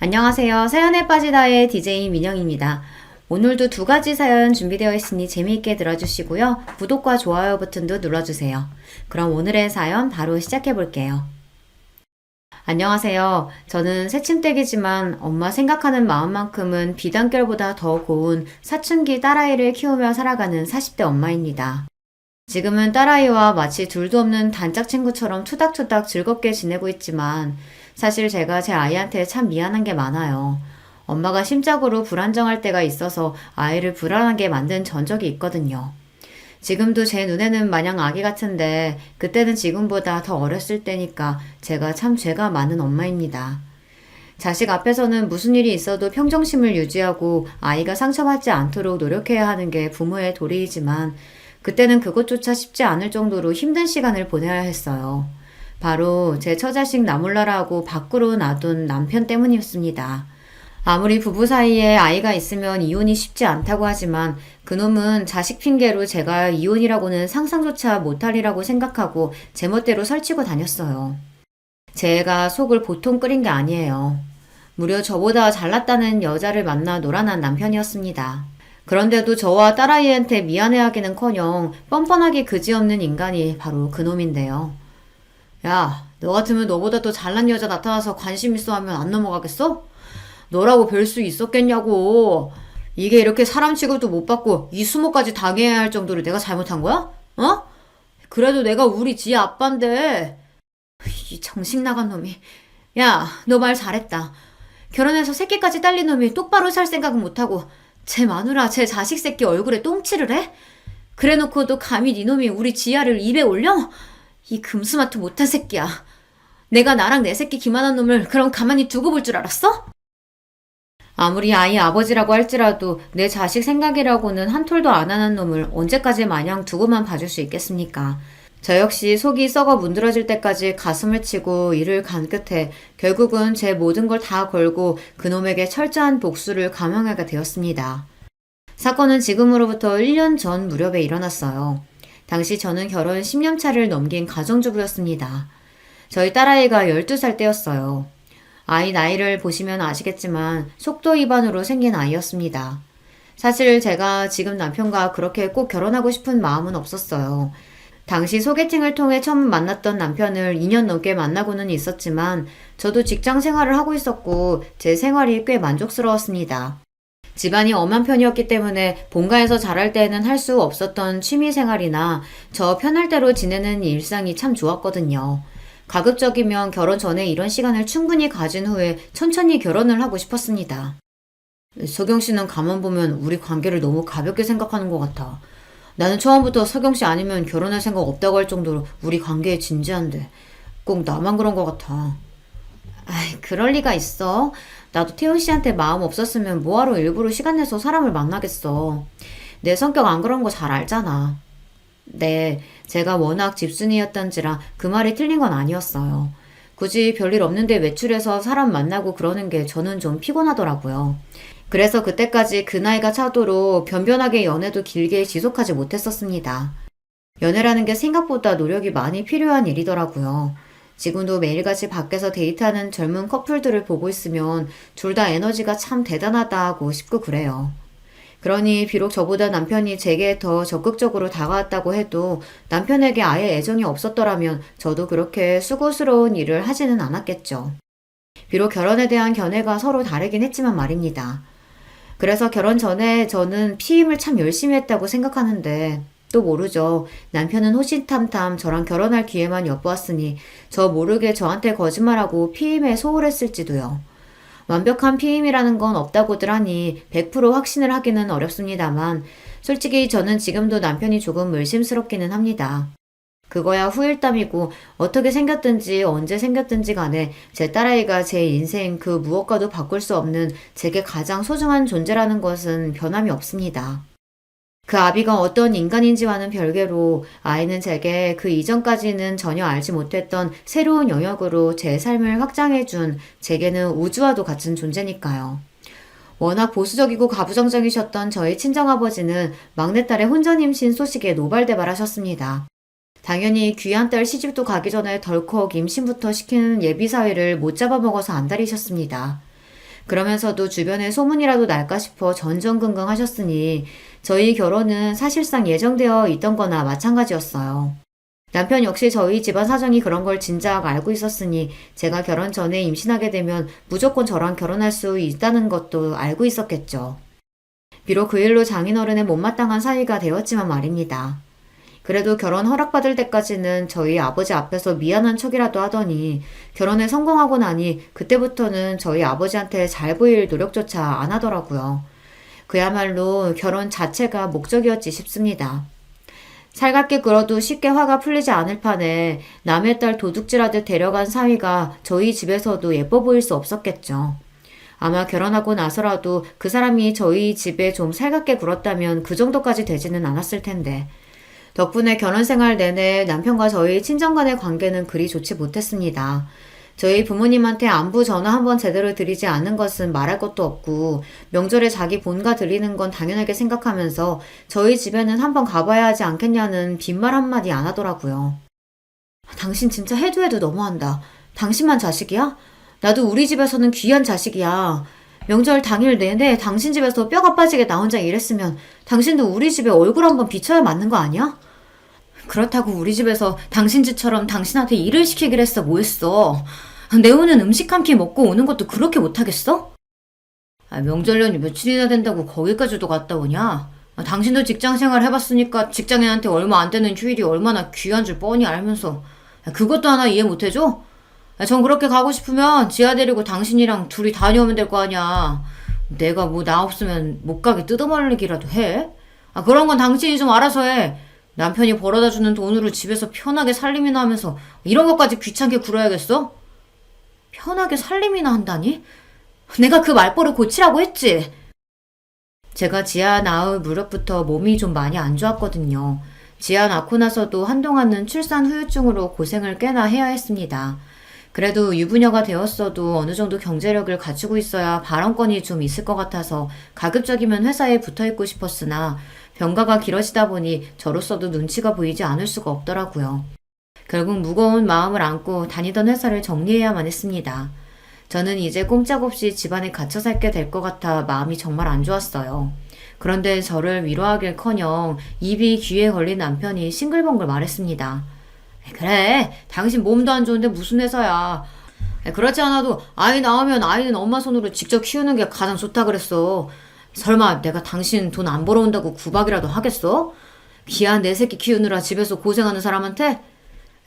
안녕하세요. 사연에 빠지다의 DJ 민영입니다. 오늘도 두 가지 사연 준비되어 있으니 재미있게 들어주시고요. 구독과 좋아요 버튼도 눌러주세요. 그럼 오늘의 사연 바로 시작해 볼게요. 안녕하세요. 저는 새침댁이지만 엄마 생각하는 마음만큼은 비단결보다 더 고운 사춘기 딸아이를 키우며 살아가는 40대 엄마입니다. 지금은 딸아이와 마치 둘도 없는 단짝 친구처럼 투닥투닥 즐겁게 지내고 있지만 사실 제가 제 아이한테 참 미안한 게 많아요. 엄마가 심적으로 불안정할 때가 있어서 아이를 불안하게 만든 전적이 있거든요. 지금도 제 눈에는 마냥 아기 같은데 그때는 지금보다 더 어렸을 때니까 제가 참 죄가 많은 엄마입니다. 자식 앞에서는 무슨 일이 있어도 평정심을 유지하고 아이가 상처받지 않도록 노력해야 하는 게 부모의 도리이지만 그때는 그것조차 쉽지 않을 정도로 힘든 시간을 보내야 했어요. 바로 제 처자식 나몰라라고 밖으로 놔둔 남편 때문이었습니다. 아무리 부부 사이에 아이가 있으면 이혼이 쉽지 않다고 하지만 그놈은 자식 핑계로 제가 이혼이라고는 상상조차 못하리라고 생각하고 제멋대로 설치고 다녔어요. 제가 속을 보통 끓인 게 아니에요. 무려 저보다 잘났다는 여자를 만나 놀아난 남편이었습니다. 그런데도 저와 딸아이한테 미안해하기는커녕 뻔뻔하게 그지없는 인간이 바로 그놈인데요. 야, 너 같으면 너보다 더 잘난 여자 나타나서 관심 있어 하면 안 넘어가겠어? 너라고 별 수 있었겠냐고. 이게 이렇게 사람 취급도 못 받고 이 수모까지 당해야 할 정도로 내가 잘못한 거야? 어? 그래도 내가 우리 지 아빠인데. 이 정신 나간 놈이. 야, 너 말 잘했다. 결혼해서 새끼까지 딸린 놈이 똑바로 살 생각은 못하고 제 마누라, 제 자식 새끼 얼굴에 똥칠을 해? 그래놓고도 감히 니놈이 우리 지아를 입에 올려? 이 금수마트 못한 새끼야. 내가 나랑 내 새끼 기만한 놈을 그럼 가만히 두고 볼 줄 알았어? 아무리 아이 아버지라고 할지라도 내 자식 생각이라고는 한 톨도 안 하는 놈을 언제까지 마냥 두고만 봐줄 수 있겠습니까? 저 역시 속이 썩어 문드러질 때까지 가슴을 치고 이를 간 끝에 결국은 제 모든 걸 다 걸고 그놈에게 철저한 복수를 감행하게 되었습니다. 사건은 지금으로부터 1년 전 무렵에 일어났어요. 당시 저는 결혼 10년 차를 넘긴 가정주부였습니다. 저희 딸아이가 12살 때였어요. 아이 나이를 보시면 아시겠지만 속도 위반으로 생긴 아이였습니다. 사실 제가 지금 남편과 그렇게 꼭 결혼하고 싶은 마음은 없었어요. 당시 소개팅을 통해 처음 만났던 남편을 2년 넘게 만나고는 있었지만 저도 직장 생활을 하고 있었고 제 생활이 꽤 만족스러웠습니다. 집안이 엄한 편이었기 때문에 본가에서 잘할 때는 할 수 없었던 취미 생활이나 저 편할 대로 지내는 일상이 참 좋았거든요. 가급적이면 결혼 전에 이런 시간을 충분히 가진 후에 천천히 결혼을 하고 싶었습니다. 서경 씨는 가만 보면 우리 관계를 너무 가볍게 생각하는 것 같아. 나는 처음부터 서경 씨 아니면 결혼할 생각 없다고 할 정도로 우리 관계에 진지한데 꼭 나만 그런 것 같아. 아이, 그럴 리가 있어. 나도 태훈 씨한테 마음 없었으면 뭐하러 일부러 시간 내서 사람을 만나겠어. 내 성격 안 그런 거 잘 알잖아. 네, 제가 워낙 집순이였던지라 그 말이 틀린 건 아니었어요. 굳이 별일 없는데 외출해서 사람 만나고 그러는 게 저는 좀 피곤하더라고요. 그래서 그때까지 그 나이가 차도록 변변하게 연애도 길게 지속하지 못했었습니다. 연애라는 게 생각보다 노력이 많이 필요한 일이더라고요. 지금도 매일같이 밖에서 데이트하는 젊은 커플들을 보고 있으면 둘 다 에너지가 참 대단하다 하고 싶고 그래요. 그러니 비록 저보다 남편이 제게 더 적극적으로 다가왔다고 해도 남편에게 아예 애정이 없었더라면 저도 그렇게 수고스러운 일을 하지는 않았겠죠. 비록 결혼에 대한 견해가 서로 다르긴 했지만 말입니다. 그래서 결혼 전에 저는 피임을 참 열심히 했다고 생각하는데 또 모르죠. 남편은 호시탐탐 저랑 결혼할 기회만 엿보았으니 저 모르게 저한테 거짓말하고 피임에 소홀했을지도요. 완벽한 피임이라는 건 없다고들 하니 100% 확신을 하기는 어렵습니다만 솔직히 저는 지금도 남편이 조금 의심스럽기는 합니다. 그거야 후일담이고 어떻게 생겼든지 언제 생겼든지 간에 제 딸아이가 제 인생 그 무엇과도 바꿀 수 없는 제게 가장 소중한 존재라는 것은 변함이 없습니다. 그 아비가 어떤 인간인지와는 별개로 아이는 제게 그 이전까지는 전혀 알지 못했던 새로운 영역으로 제 삶을 확장해준 제게는 우주와도 같은 존재니까요. 워낙 보수적이고 가부장적이셨던 저희 친정아버지는 막내딸의 혼전 임신 소식에 노발대발하셨습니다. 당연히 귀한 딸 시집도 가기 전에 덜컥 임신부터 시키는 예비사회를 못 잡아먹어서 안달이셨습니다. 그러면서도 주변에 소문이라도 날까 싶어 전전긍긍 하셨으니 저희 결혼은 사실상 예정되어 있던 거나 마찬가지였어요. 남편 역시 저희 집안 사정이 그런 걸 진작 알고 있었으니 제가 결혼 전에 임신하게 되면 무조건 저랑 결혼할 수 있다는 것도 알고 있었겠죠. 비록 그 일로 장인어른의 못마땅한 사위가 되었지만 말입니다. 그래도 결혼 허락받을 때까지는 저희 아버지 앞에서 미안한 척이라도 하더니 결혼에 성공하고 나니 그때부터는 저희 아버지한테 잘 보일 노력조차 안 하더라고요. 그야말로 결혼 자체가 목적이었지 싶습니다. 살갑게 굴어도 쉽게 화가 풀리지 않을 판에 남의 딸 도둑질하듯 데려간 사위가 저희 집에서도 예뻐 보일 수 없었겠죠. 아마 결혼하고 나서라도 그 사람이 저희 집에 좀 살갑게 굴었다면 그 정도까지 되지는 않았을 텐데. 덕분에 결혼 생활 내내 남편과 저희 친정 간의 관계는 그리 좋지 못했습니다. 저희 부모님한테 안부 전화 한번 제대로 드리지 않는 것은 말할 것도 없고 명절에 자기 본가 들리는 건 당연하게 생각하면서 저희 집에는 한번 가봐야 하지 않겠냐는 빈말 한마디 안 하더라고요. 당신 진짜 해도 해도 너무한다. 당신만 자식이야? 나도 우리 집에서는 귀한 자식이야. 명절 당일 내내 당신 집에서 뼈가 빠지게 나 혼자 일했으면 당신도 우리 집에 얼굴 한번 비춰야 맞는 거 아니야? 그렇다고 우리 집에서 당신 집처럼 당신한테 일을 시키기로 했어 뭐했어. 내 오는 음식 한 끼 먹고 오는 것도 그렇게 못하겠어? 명절연휴 며칠이나 된다고 거기까지도 갔다 오냐? 당신도 직장생활 해봤으니까 직장인한테 얼마 안 되는 휴일이 얼마나 귀한 줄 뻔히 알면서 그것도 하나 이해 못해줘? 전 그렇게 가고 싶으면 지아 데리고 당신이랑 둘이 다녀오면 될 거 아니야. 내가 뭐 나 없으면 못 가게 뜯어말리기라도 해? 그런 건 당신이 좀 알아서 해. 남편이 벌어다 주는 돈으로 집에서 편하게 살림이나 하면서 이런 것까지 귀찮게 굴어야겠어? 편하게 살림이나 한다니? 내가 그 말버릇 고치라고 했지? 제가 지아 낳을 무렵부터 몸이 좀 많이 안 좋았거든요. 지아 낳고 나서도 한동안은 출산 후유증으로 고생을 꽤나 해야 했습니다. 그래도 유부녀가 되었어도 어느 정도 경제력을 갖추고 있어야 발언권이 좀 있을 것 같아서 가급적이면 회사에 붙어있고 싶었으나 병가가 길어지다 보니 저로서도 눈치가 보이지 않을 수가 없더라고요. 결국 무거운 마음을 안고 다니던 회사를 정리해야만 했습니다. 저는 이제 꼼짝없이 집안에 갇혀 살게 될 것 같아 마음이 정말 안 좋았어요. 그런데 저를 위로하길커녕 입이 귀에 걸린 남편이 싱글벙글 말했습니다. 그래, 당신 몸도 안 좋은데 무슨 회사야. 그렇지 않아도 아이 낳으면 아이는 엄마 손으로 직접 키우는 게 가장 좋다 그랬어. 설마 내가 당신 돈 안 벌어온다고 구박이라도 하겠어? 귀한 내 새끼 키우느라 집에서 고생하는 사람한테?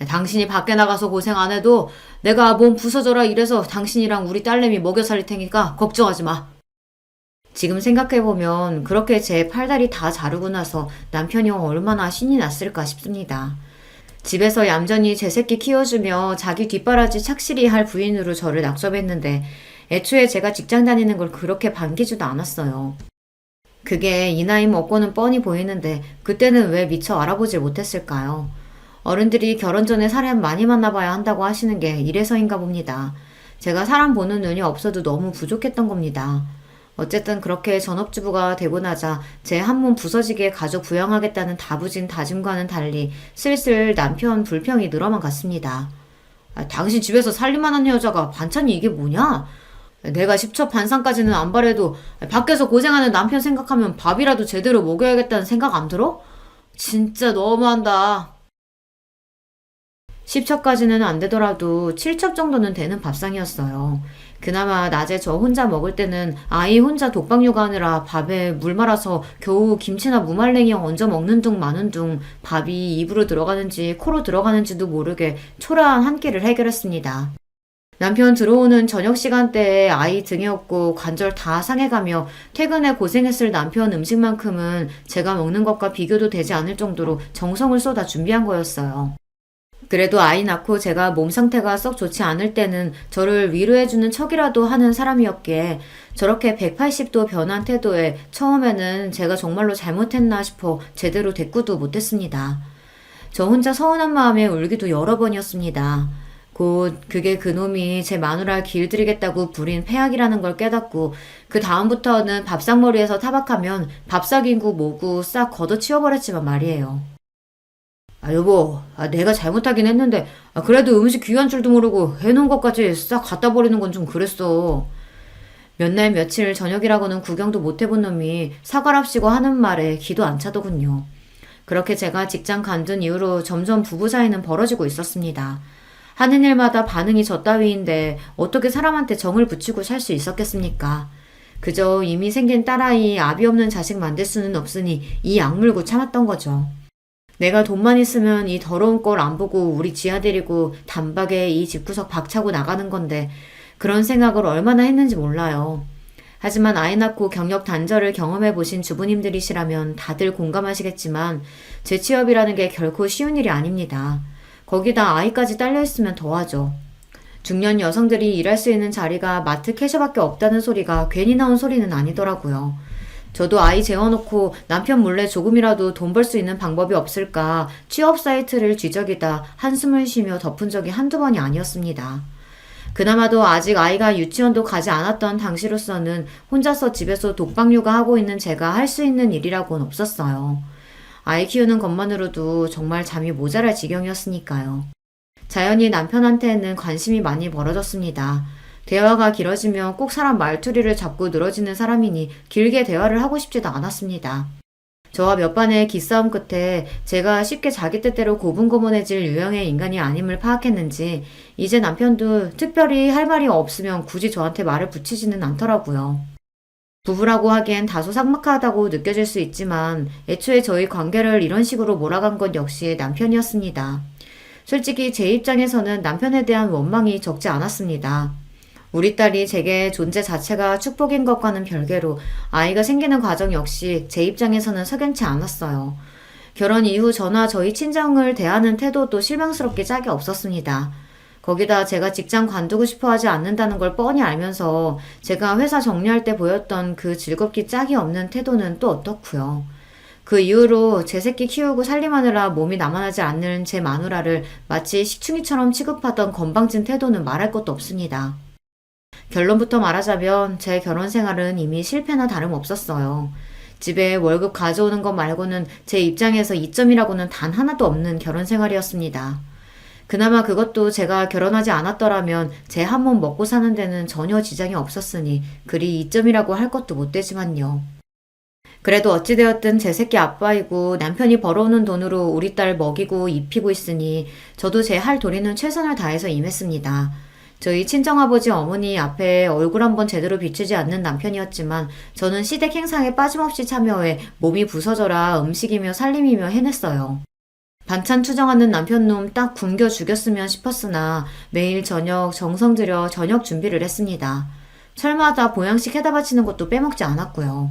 당신이 밖에 나가서 고생 안 해도 내가 몸 부서져라 이래서 당신이랑 우리 딸내미 먹여 살릴 테니까 걱정하지 마. 지금 생각해보면 그렇게 제 팔다리 다 자르고 나서 남편이 얼마나 신이 났을까 싶습니다. 집에서 얌전히 제 새끼 키워주며 자기 뒷바라지 착실히 할 부인으로 저를 낙점했는데 애초에 제가 직장 다니는 걸 그렇게 반기지도 않았어요. 그게 이 나이 먹고는 뻔히 보이는데 그때는 왜 미처 알아보질 못했을까요? 어른들이 결혼 전에 사람 많이 만나봐야 한다고 하시는 게 이래서인가 봅니다. 제가 사람 보는 눈이 없어도 너무 부족했던 겁니다. 어쨌든 그렇게 전업주부가 되고 나자 제 한몸 부서지게 가족 부양하겠다는 다부진 다짐과는 달리 슬슬 남편 불평이 늘어만 갔습니다. 당신 집에서 살림만 하는 여자가 반찬이 이게 뭐냐? 내가 10첩 반상까지는 안 바래도 밖에서 고생하는 남편 생각하면 밥이라도 제대로 먹여야겠다는 생각 안 들어? 진짜 너무한다. 10첩까지는 안 되더라도 7첩 정도는 되는 밥상이었어요. 그나마 낮에 저 혼자 먹을 때는 아이 혼자 독박 육아하느라 밥에 물 말아서 겨우 김치나 무말랭이 얹어 먹는 둥 마는 둥 밥이 입으로 들어가는지 코로 들어가는지도 모르게 초라한 한 끼를 해결했습니다. 남편 들어오는 저녁 시간대에 아이 등에 업고 관절 다 상해가며 퇴근에 고생했을 남편 음식만큼은 제가 먹는 것과 비교도 되지 않을 정도로 정성을 쏟아 준비한 거였어요. 그래도 아이 낳고 제가 몸 상태가 썩 좋지 않을 때는 저를 위로해주는 척이라도 하는 사람이었기에 저렇게 180도 변한 태도에 처음에는 제가 정말로 잘못했나 싶어 제대로 대꾸도 못했습니다. 저 혼자 서운한 마음에 울기도 여러 번이었습니다. 곧 그게 그놈이 제 마누라 길들이겠다고 부린 패악이라는 걸 깨닫고 그 다음부터는 밥상머리에서 타박하면 밥삭이고 뭐고 싹 걷어치워버렸지만 말이에요. 여보, 내가 잘못하긴 했는데 그래도 음식 귀한 줄도 모르고 해놓은 것까지 싹 갖다 버리는 건 좀 그랬어. 몇 날 며칠 저녁이라고는 구경도 못 해본 놈이 사과랍시고 하는 말에 기도 안 차더군요. 그렇게 제가 직장 간둔 이후로 점점 부부 사이는 벌어지고 있었습니다. 하는 일마다 반응이 저 따위인데 어떻게 사람한테 정을 붙이고 살 수 있었겠습니까? 그저 이미 생긴 딸아이 아비 없는 자식 만들 수는 없으니 이 악물고 참았던 거죠. 내가 돈만 있으면 이 더러운 꼴 안 보고 우리 지아 데리고 단박에 이 집구석 박차고 나가는 건데 그런 생각을 얼마나 했는지 몰라요. 하지만 아이 낳고 경력 단절을 경험해 보신 주부님들이시라면 다들 공감하시겠지만 제 취업이라는 게 결코 쉬운 일이 아닙니다. 거기다 아이까지 딸려있으면 더하죠. 중년 여성들이 일할 수 있는 자리가 마트 캐셔밖에 없다는 소리가 괜히 나온 소리는 아니더라고요. 저도 아이 재워놓고 남편 몰래 조금이라도 돈 벌 수 있는 방법이 없을까 취업 사이트를 뒤적이다 한숨을 쉬며 덮은 적이 한두 번이 아니었습니다. 그나마도 아직 아이가 유치원도 가지 않았던 당시로서는 혼자서 집에서 독박 육아하고 있는 제가 할 수 있는 일이라고는 없었어요. 아이 키우는 것만으로도 정말 잠이 모자랄 지경이었으니까요. 자연히 남편한테는 관심이 많이 벌어졌습니다. 대화가 길어지면 꼭 사람 말투리를 잡고 늘어지는 사람이니 길게 대화를 하고 싶지도 않았습니다. 저와 몇 번의 기싸움 끝에 제가 쉽게 자기 뜻대로 고분고분해질 유형의 인간이 아님을 파악했는지 이제 남편도 특별히 할 말이 없으면 굳이 저한테 말을 붙이지는 않더라고요. 부부라고 하기엔 다소 삭막하다고 느껴질 수 있지만 애초에 저희 관계를 이런 식으로 몰아간 것 역시 남편이었습니다. 솔직히 제 입장에서는 남편에 대한 원망이 적지 않았습니다. 우리 딸이 제게 존재 자체가 축복인 것과는 별개로 아이가 생기는 과정 역시 제 입장에서는 석연치 않았어요. 결혼 이후 저나 저희 친정을 대하는 태도도 실망스럽게 짝이 없었습니다. 거기다 제가 직장 관두고 싶어 하지 않는다는 걸 뻔히 알면서 제가 회사 정리할 때 보였던 그 즐겁기 짝이 없는 태도는 또 어떻고요. 그 이후로 제 새끼 키우고 살림하느라 몸이 남아나지 않는 제 마누라를 마치 식충이처럼 취급하던 건방진 태도는 말할 것도 없습니다. 결론부터 말하자면 제 결혼 생활은 이미 실패나 다름없었어요. 집에 월급 가져오는 것 말고는 제 입장에서 이점이라고는 단 하나도 없는 결혼 생활이었습니다. 그나마 그것도 제가 결혼하지 않았더라면 제 한 몸 먹고 사는 데는 전혀 지장이 없었으니 그리 이점이라고 할 것도 못 되지만요. 그래도 어찌되었든 제 새끼 아빠이고 남편이 벌어오는 돈으로 우리 딸 먹이고 입히고 있으니 저도 제 할 도리는 최선을 다해서 임했습니다. 저희 친정아버지 어머니 앞에 얼굴 한번 제대로 비추지 않는 남편이었지만 저는 시댁 행사에 빠짐없이 참여해 몸이 부서져라 음식이며 살림이며 해냈어요. 반찬 투정하는 남편놈 딱 굶겨 죽였으면 싶었으나 매일 저녁 정성 들여 저녁 준비를 했습니다. 철마다 보양식 해다 바치는 것도 빼먹지 않았고요.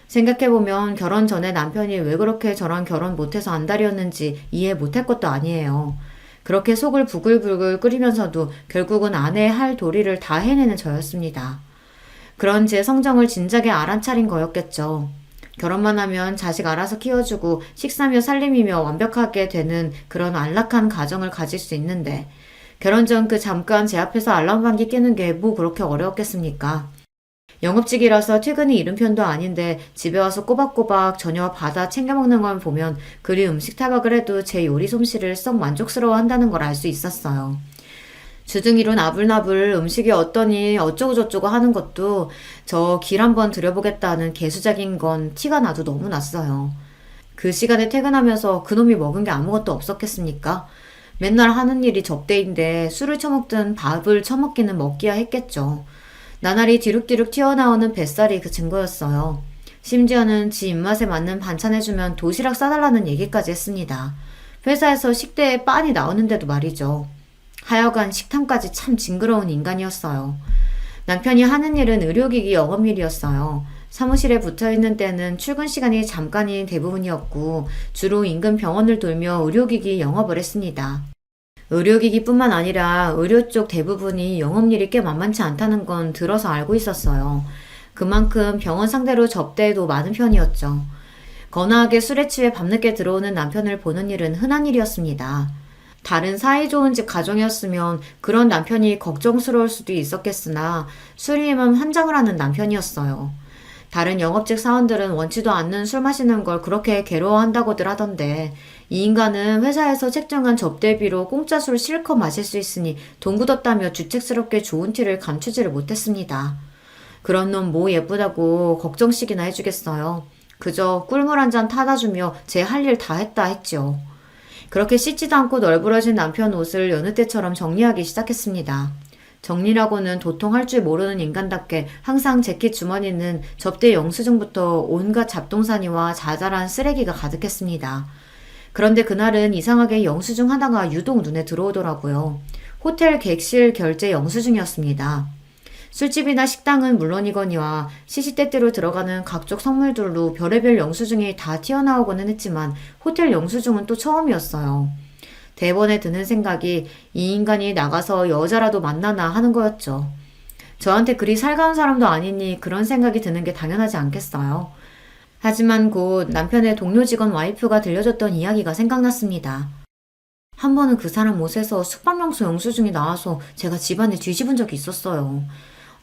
생각해보면 결혼 전에 남편이 왜 그렇게 저랑 결혼 못해서 안달이었는지 이해 못할 것도 아니에요. 그렇게 속을 부글부글 끓이면서도 결국은 아내의 할 도리를 다 해내는 저였습니다. 그런 제 성정을 진작에 알아차린 거였겠죠. 결혼만 하면 자식 알아서 키워주고 식사며 살림이며 완벽하게 되는 그런 안락한 가정을 가질 수 있는데 결혼 전 그 잠깐 제 앞에서 알람방귀 뀌는 게 뭐 그렇게 어려웠겠습니까? 영업직이라서 퇴근이 이른 편도 아닌데 집에 와서 꼬박꼬박 저녁 받아 챙겨 먹는 걸 보면 그리 음식 타박을 해도 제 요리 솜씨를 썩 만족스러워 한다는 걸 알 수 있었어요. 주둥이로 나불나불 음식이 어떠니 어쩌고저쩌고 하는 것도 저 길 한번 들여보겠다는 개수작인 건 티가 나도 너무 났어요. 그 시간에 퇴근하면서 그놈이 먹은 게 아무것도 없었겠습니까? 맨날 하는 일이 접대인데 술을 처먹든 밥을 처먹기는 먹기야 했겠죠. 나날이 뒤룩뒤룩 튀어나오는 뱃살이 그 증거였어요. 심지어는 지 입맛에 맞는 반찬 해주면 도시락 싸달라는 얘기까지 했습니다. 회사에서 식대에 빤히 나오는데도 말이죠. 하여간 식탐까지 참 징그러운 인간이었어요. 남편이 하는 일은 의료기기 영업일이었어요. 사무실에 붙어있는 때는 출근 시간이 잠깐이 대부분이었고 주로 인근 병원을 돌며 의료기기 영업을 했습니다. 의료기기뿐만 아니라 의료 쪽 대부분이 영업일이 꽤 만만치 않다는 건 들어서 알고 있었어요. 그만큼 병원 상대로 접대도 많은 편이었죠. 거나하게 술에 취해 밤늦게 들어오는 남편을 보는 일은 흔한 일이었습니다. 다른 사이 좋은 집 가정이었으면 그런 남편이 걱정스러울 수도 있었겠으나 술이면 환장을 하는 남편이었어요. 다른 영업직 사원들은 원치도 않는 술 마시는 걸 그렇게 괴로워한다고들 하던데 이 인간은 회사에서 책정한 접대비로 공짜 술 실컷 마실 수 있으니 돈 굳었다며 주책스럽게 좋은 티를 감추지를 못했습니다. 그런 놈 뭐 예쁘다고 걱정씩이나 해주겠어요. 그저 꿀물 한 잔 타다 주며 제 할 일 다 했다 했죠. 그렇게 씻지도 않고 널브러진 남편 옷을 여느 때처럼 정리하기 시작했습니다. 정리라고는 도통 할 줄 모르는 인간답게 항상 재킷 주머니는 접대 영수증부터 온갖 잡동사니와 자잘한 쓰레기가 가득했습니다. 그런데 그날은 이상하게 영수증 하나가 유독 눈에 들어오더라고요. 호텔 객실 결제 영수증이었습니다. 술집이나 식당은 물론이거니와 시시때때로 들어가는 각종 선물들로 별의별 영수증이 다 튀어나오고는 했지만 호텔 영수증은 또 처음이었어요. 대번에 드는 생각이 이 인간이 나가서 여자라도 만나나 하는 거였죠. 저한테 그리 살가운 사람도 아니니 그런 생각이 드는 게 당연하지 않겠어요. 하지만 곧 남편의 동료 직원 와이프가 들려줬던 이야기가 생각났습니다. 한 번은 그 사람 옷에서 숙박명소 영수증이 나와서 제가 집안에 뒤집은 적이 있었어요.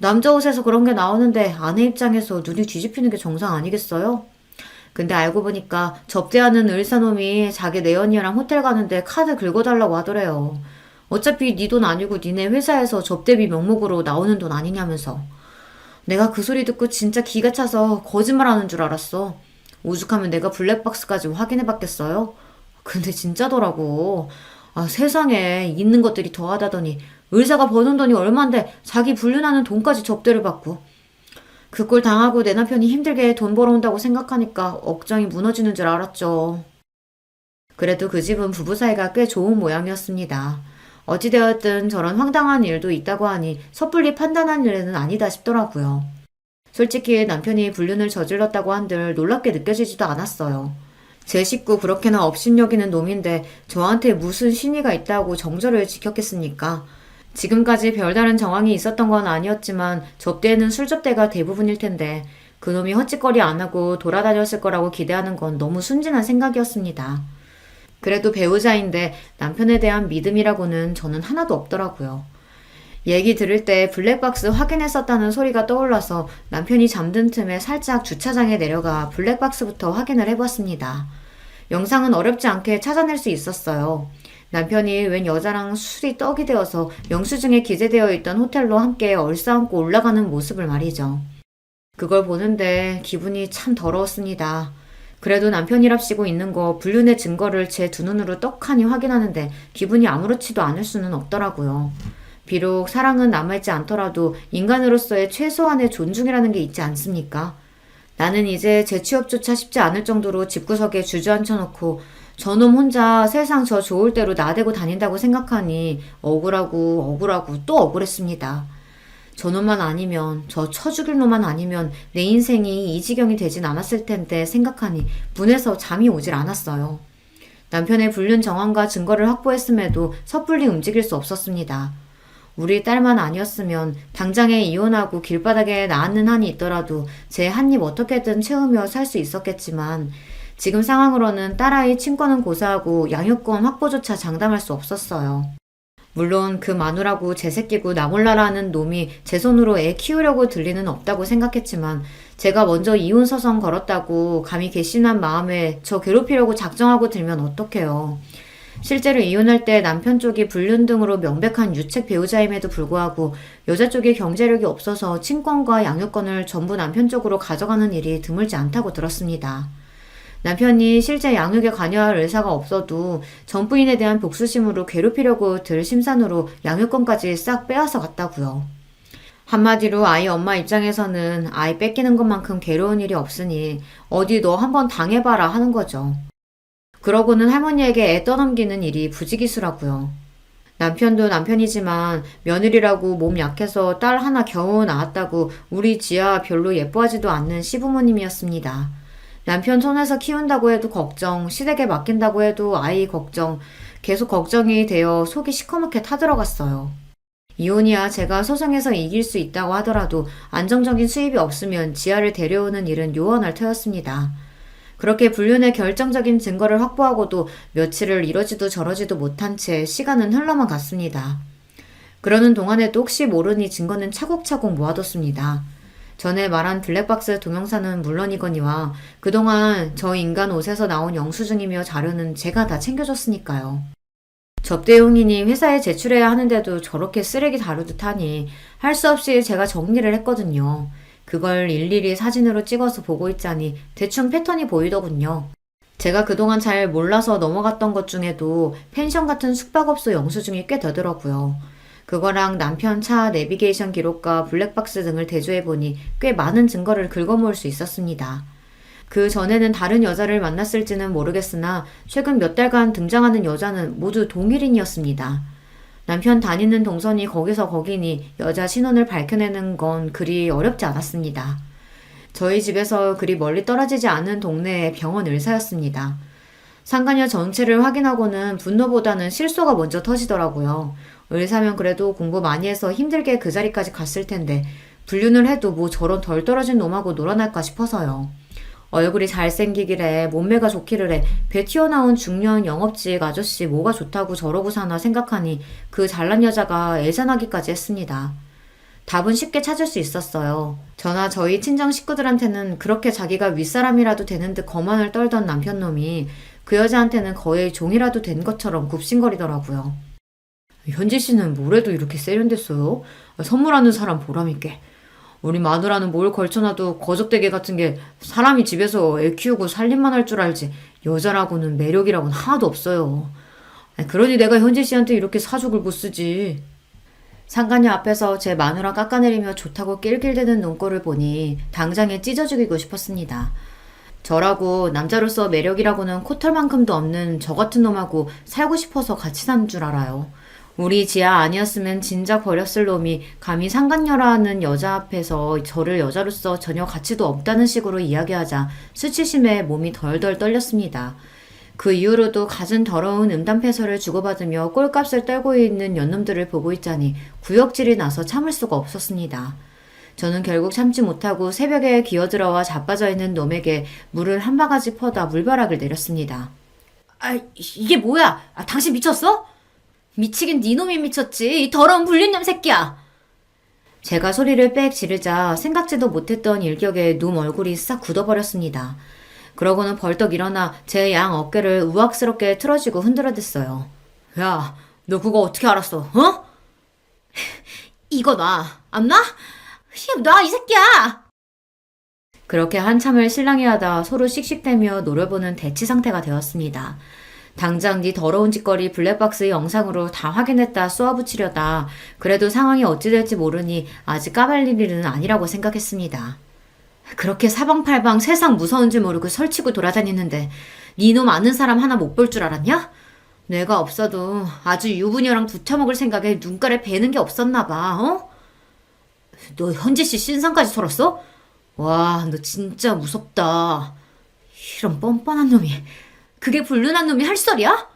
남자 옷에서 그런 게 나오는데 아내 입장에서 눈이 뒤집히는 게 정상 아니겠어요? 근데 알고 보니까 접대하는 의사놈이 자기 내연녀랑 호텔 가는데 카드 긁어달라고 하더래요. 어차피 네 돈 아니고 니네 회사에서 접대비 명목으로 나오는 돈 아니냐면서. 내가 그 소리 듣고 진짜 기가 차서 거짓말하는 줄 알았어. 오죽하면 내가 블랙박스까지 확인해봤겠어요? 근데 진짜더라고. 아, 세상에 있는 것들이 더하다더니 의사가 버는 돈이 얼만데 자기 불륜하는 돈까지 접대를 받고. 그 꼴 당하고 내 남편이 힘들게 돈 벌어온다고 생각하니까 억장이 무너지는 줄 알았죠. 그래도 그 집은 부부 사이가 꽤 좋은 모양이었습니다. 어찌되었든 저런 황당한 일도 있다고 하니 섣불리 판단한 일은 아니다 싶더라고요. 솔직히 남편이 불륜을 저질렀다고 한들 놀랍게 느껴지지도 않았어요. 제 식구 그렇게나 업신여기는 놈인데 저한테 무슨 신의가 있다고 정절을 지켰겠습니까? 지금까지 별다른 정황이 있었던 건 아니었지만 접대에는 술접대가 대부분일 텐데 그놈이 헛짓거리 안 하고 돌아다녔을 거라고 기대하는 건 너무 순진한 생각이었습니다. 그래도 배우자인데 남편에 대한 믿음이라고는 저는 하나도 없더라고요. 얘기 들을 때 블랙박스 확인했었다는 소리가 떠올라서 남편이 잠든 틈에 살짝 주차장에 내려가 블랙박스부터 확인을 해봤습니다. 영상은 어렵지 않게 찾아낼 수 있었어요. 남편이 웬 여자랑 술이 떡이 되어서 영수증에 기재되어 있던 호텔로 함께 얼싸안고 올라가는 모습을 말이죠. 그걸 보는데 기분이 참 더러웠습니다. 그래도 남편이랍시고 있는 거 불륜의 증거를 제 두 눈으로 떡하니 확인하는데 기분이 아무렇지도 않을 수는 없더라고요. 비록 사랑은 남아있지 않더라도 인간으로서의 최소한의 존중이라는 게 있지 않습니까? 나는 이제 재취업조차 쉽지 않을 정도로 집구석에 주저앉혀놓고 저놈 혼자 세상 저 좋을 대로 나대고 다닌다고 생각하니 억울하고 또 억울했습니다. 저놈만 아니면, 저 쳐죽일 놈만 아니면 내 인생이 이 지경이 되진 않았을 텐데 생각하니 분해서 잠이 오질 않았어요. 남편의 불륜 정황과 증거를 확보했음에도 섣불리 움직일 수 없었습니다. 우리 딸만 아니었으면 당장에 이혼하고 길바닥에 나앉는 한이 있더라도 제 한 입 어떻게든 채우며 살 수 있었겠지만 지금 상황으로는 딸아이 친권은 고사하고 양육권 확보조차 장담할 수 없었어요. 물론 그 마누라고 제 새끼고 나 몰라라 하는 놈이 제 손으로 애 키우려고 들 리는 없다고 생각했지만 제가 먼저 이혼 서성 걸었다고 감히 괘씸한 마음에 저 괴롭히려고 작정하고 들면 어떡해요. 실제로 이혼할 때 남편 쪽이 불륜 등으로 명백한 유책 배우자임에도 불구하고 여자 쪽이 경제력이 없어서 친권과 양육권을 전부 남편 쪽으로 가져가는 일이 드물지 않다고 들었습니다. 남편이 실제 양육에 관여할 의사가 없어도 전 부인에 대한 복수심으로 괴롭히려고 들 심산으로 양육권까지 싹 빼앗아 갔다고요. 한마디로 아이 엄마 입장에서는 아이 뺏기는 것만큼 괴로운 일이 없으니 어디 너 한번 당해봐라 하는 거죠. 그러고는 할머니에게 애 떠넘기는 일이 부지기수라고요. 남편도 남편이지만 며느리라고 몸 약해서 딸 하나 겨우 낳았다고 우리 지아 별로 예뻐하지도 않는 시부모님이었습니다. 남편 손에서 키운다고 해도 걱정, 시댁에 맡긴다고 해도 아이 걱정, 계속 걱정이 되어 속이 시커멓게 타들어갔어요. 이혼이야 제가 소송에서 이길 수 있다고 하더라도 안정적인 수입이 없으면 지아를 데려오는 일은 요원할 터였습니다. 그렇게 불륜의 결정적인 증거를 확보하고도 며칠을 이러지도 저러지도 못한 채 시간은 흘러만 갔습니다. 그러는 동안에도 혹시 모르니 증거는 차곡차곡 모아뒀습니다. 전에 말한 블랙박스 동영상은 물론이거니와 그동안 저 인간 옷에서 나온 영수증이며 자료는 제가 다 챙겨줬으니까요. 접대용인이 회사에 제출해야 하는데도 저렇게 쓰레기 다루듯 하니 할 수 없이 제가 정리를 했거든요. 그걸 일일이 사진으로 찍어서 보고 있자니 대충 패턴이 보이더군요. 제가 그동안 잘 몰라서 넘어갔던 것 중에도 펜션 같은 숙박업소 영수증이 꽤 되더라고요. 그거랑 남편 차 내비게이션 기록과 블랙박스 등을 대조해보니 꽤 많은 증거를 긁어모을 수 있었습니다. 그 전에는 다른 여자를 만났을지는 모르겠으나 최근 몇 달간 등장하는 여자는 모두 동일인이었습니다. 남편 다니는 동선이 거기서 거기니 여자 신원을 밝혀내는 건 그리 어렵지 않았습니다. 저희 집에서 그리 멀리 떨어지지 않은 동네의 병원 의사였습니다. 상간녀 전체를 확인하고는 분노보다는 실소가 먼저 터지더라고요. 의사면 그래도 공부 많이 해서 힘들게 그 자리까지 갔을 텐데 불륜을 해도 뭐 저런 덜 떨어진 놈하고 놀아날까 싶어서요. 얼굴이 잘생기기래 몸매가 좋기를 해 배 튀어나온 중년 영업직 아저씨 뭐가 좋다고 저러고 사나 생각하니 그 잘난 여자가 애잔하기까지 했습니다. 답은 쉽게 찾을 수 있었어요. 저나 저희 친정 식구들한테는 그렇게 자기가 윗사람이라도 되는 듯 거만을 떨던 남편놈이 그 여자한테는 거의 종이라도 된 것처럼 굽신거리더라고요. 현지 씨는 뭐래도 이렇게 세련됐어요? 선물하는 사람 보람있게. 우리 마누라는 뭘 걸쳐놔도 거적대게 같은 게 사람이 집에서 애 키우고 살림만 할 줄 알지 여자라고는 매력이라고는 하나도 없어요. 그러니 내가 현지 씨한테 이렇게 사족을 못 쓰지. 상간녀 앞에서 제 마누라 깎아내리며 좋다고 낄낄대는 눈꼴을 보니 당장에 찢어 죽이고 싶었습니다. 저라고 남자로서 매력이라고는 코털만큼도 없는 저 같은 놈하고 살고 싶어서 같이 사는 줄 알아요. 우리 지아 아니었으면 진작 버렸을 놈이 감히 상간녀라는 여자 앞에서 저를 여자로서 전혀 가치도 없다는 식으로 이야기하자 수치심에 몸이 덜덜 떨렸습니다. 그 이후로도 갖은 더러운 음담패설을 주고받으며 꼴값을 떨고 있는 연놈들을 보고 있자니 구역질이 나서 참을 수가 없었습니다. 저는 결국 참지 못하고 새벽에 기어들어와 자빠져 있는 놈에게 물을 한 바가지 퍼다 물벼락을 내렸습니다. 이게 뭐야? 당신 미쳤어? 미치긴 네 놈이 미쳤지. 이 더러운 불륜놈 새끼야. 제가 소리를 빽 지르자 생각지도 못했던 일격에 놈 얼굴이 싹 굳어버렸습니다. 그러고는 벌떡 일어나 제 양 어깨를 우악스럽게 틀어쥐고 흔들어댔어요. 야, 너 그거 어떻게 알았어? 어? 이거 놔. 안 놔? 놔, 이 새끼야! 그렇게 한참을 실랑이 하다 서로 씩씩대며 노려보는 대치 상태가 되었습니다. 당장 네 더러운 짓거리 블랙박스 영상으로 다 확인했다 쏘아붙이려다 그래도 상황이 어찌 될지 모르니 아직 까발릴 일은 아니라고 생각했습니다. 그렇게 사방팔방 세상 무서운 줄 모르고 설치고 돌아다니는데 네 놈 아는 사람 하나 못 볼 줄 알았냐? 뇌가 없어도 아주 유부녀랑 붙여먹을 생각에 눈가를 베는 게 없었나 봐. 어? 너 현지씨 신상까지 털었어? 와, 너 진짜 무섭다. 이런 뻔뻔한 놈이, 그게 불륜한 놈이 할 소리야?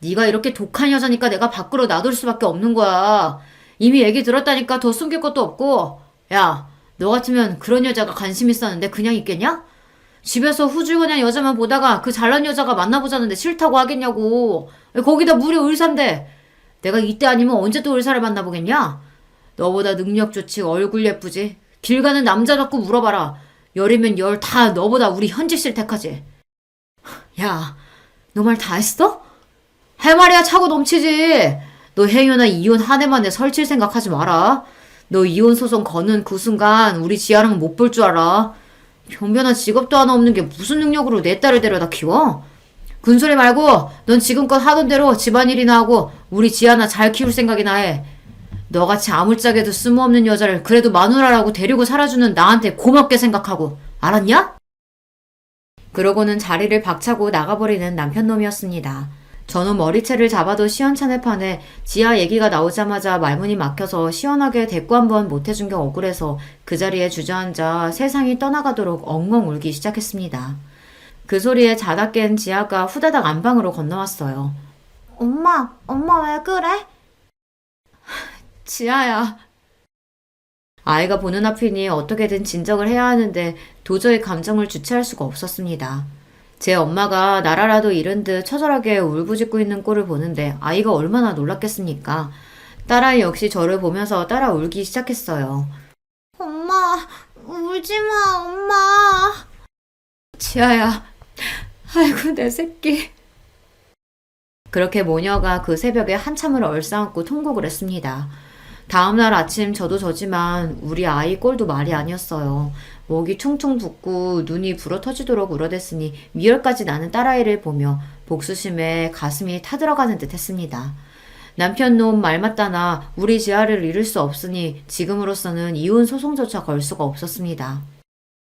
네가 이렇게 독한 여자니까 내가 밖으로 놔둘 수밖에 없는 거야. 이미 얘기 들었다니까 더 숨길 것도 없고. 야, 너 같으면 그런 여자가 관심 있었는데 그냥 있겠냐? 집에서 후줄근한 여자만 보다가 그 잘난 여자가 만나보자는데 싫다고 하겠냐고. 거기다 무려 의사인데 내가 이때 아니면 언제 또 의사를 만나보겠냐? 너보다 능력 좋지 얼굴 예쁘지 길 가는 남자 갖고 물어봐라. 열이면 열 다 너보다 우리 현지씨를 택하지. 야, 너 말 다 했어? 할 말이야 차고 넘치지. 너 행여나 이혼 한 해만에 설칠 생각하지 마라. 너 이혼 소송 거는 그 순간 우리 지아랑 못 볼 줄 알아. 변변한 직업도 하나 없는 게 무슨 능력으로 내 딸을 데려다 키워? 군소리 말고 넌 지금껏 하던 대로 집안일이나 하고 우리 지아나 잘 키울 생각이나 해. 너같이 아물짝에도 쓸모없는 여자를 그래도 마누라라고 데리고 살아주는 나한테 고맙게 생각하고. 알았냐? 그러고는 자리를 박차고 나가버리는 남편놈이었습니다. 저는 머리채를 잡아도 시원찮을 판에 지아 얘기가 나오자마자 말문이 막혀서 시원하게 대꾸 한번 못해준 게 억울해서 그 자리에 주저앉아 세상이 떠나가도록 엉엉 울기 시작했습니다. 그 소리에 자다 깬 지아가 후다닥 안방으로 건너왔어요. 엄마 왜 그래? 지아야. 아이가 보는 앞이니 어떻게든 진정을 해야 하는데 도저히 감정을 주체할 수가 없었습니다. 제 엄마가 나라라도 잃은 듯 처절하게 울부짖고 있는 꼴을 보는데 아이가 얼마나 놀랐겠습니까? 딸아이 역시 저를 보면서 따라 울기 시작했어요. 엄마, 울지마, 엄마. 지아야, 아이고 내 새끼. 그렇게 모녀가 그 새벽에 한참을 얼싸안고 통곡을 했습니다. 다음날 아침 저도 저지만 우리 아이 꼴도 말이 아니었어요. 목이 퉁퉁 붓고 눈이 불어 터지도록 울어댔으니 미열까지 나는 딸아이를 보며 복수심에 가슴이 타들어가는 듯 했습니다. 남편 놈 말 맞다나 우리 지아를 잃을 수 없으니 지금으로서는 이혼 소송조차 걸 수가 없었습니다.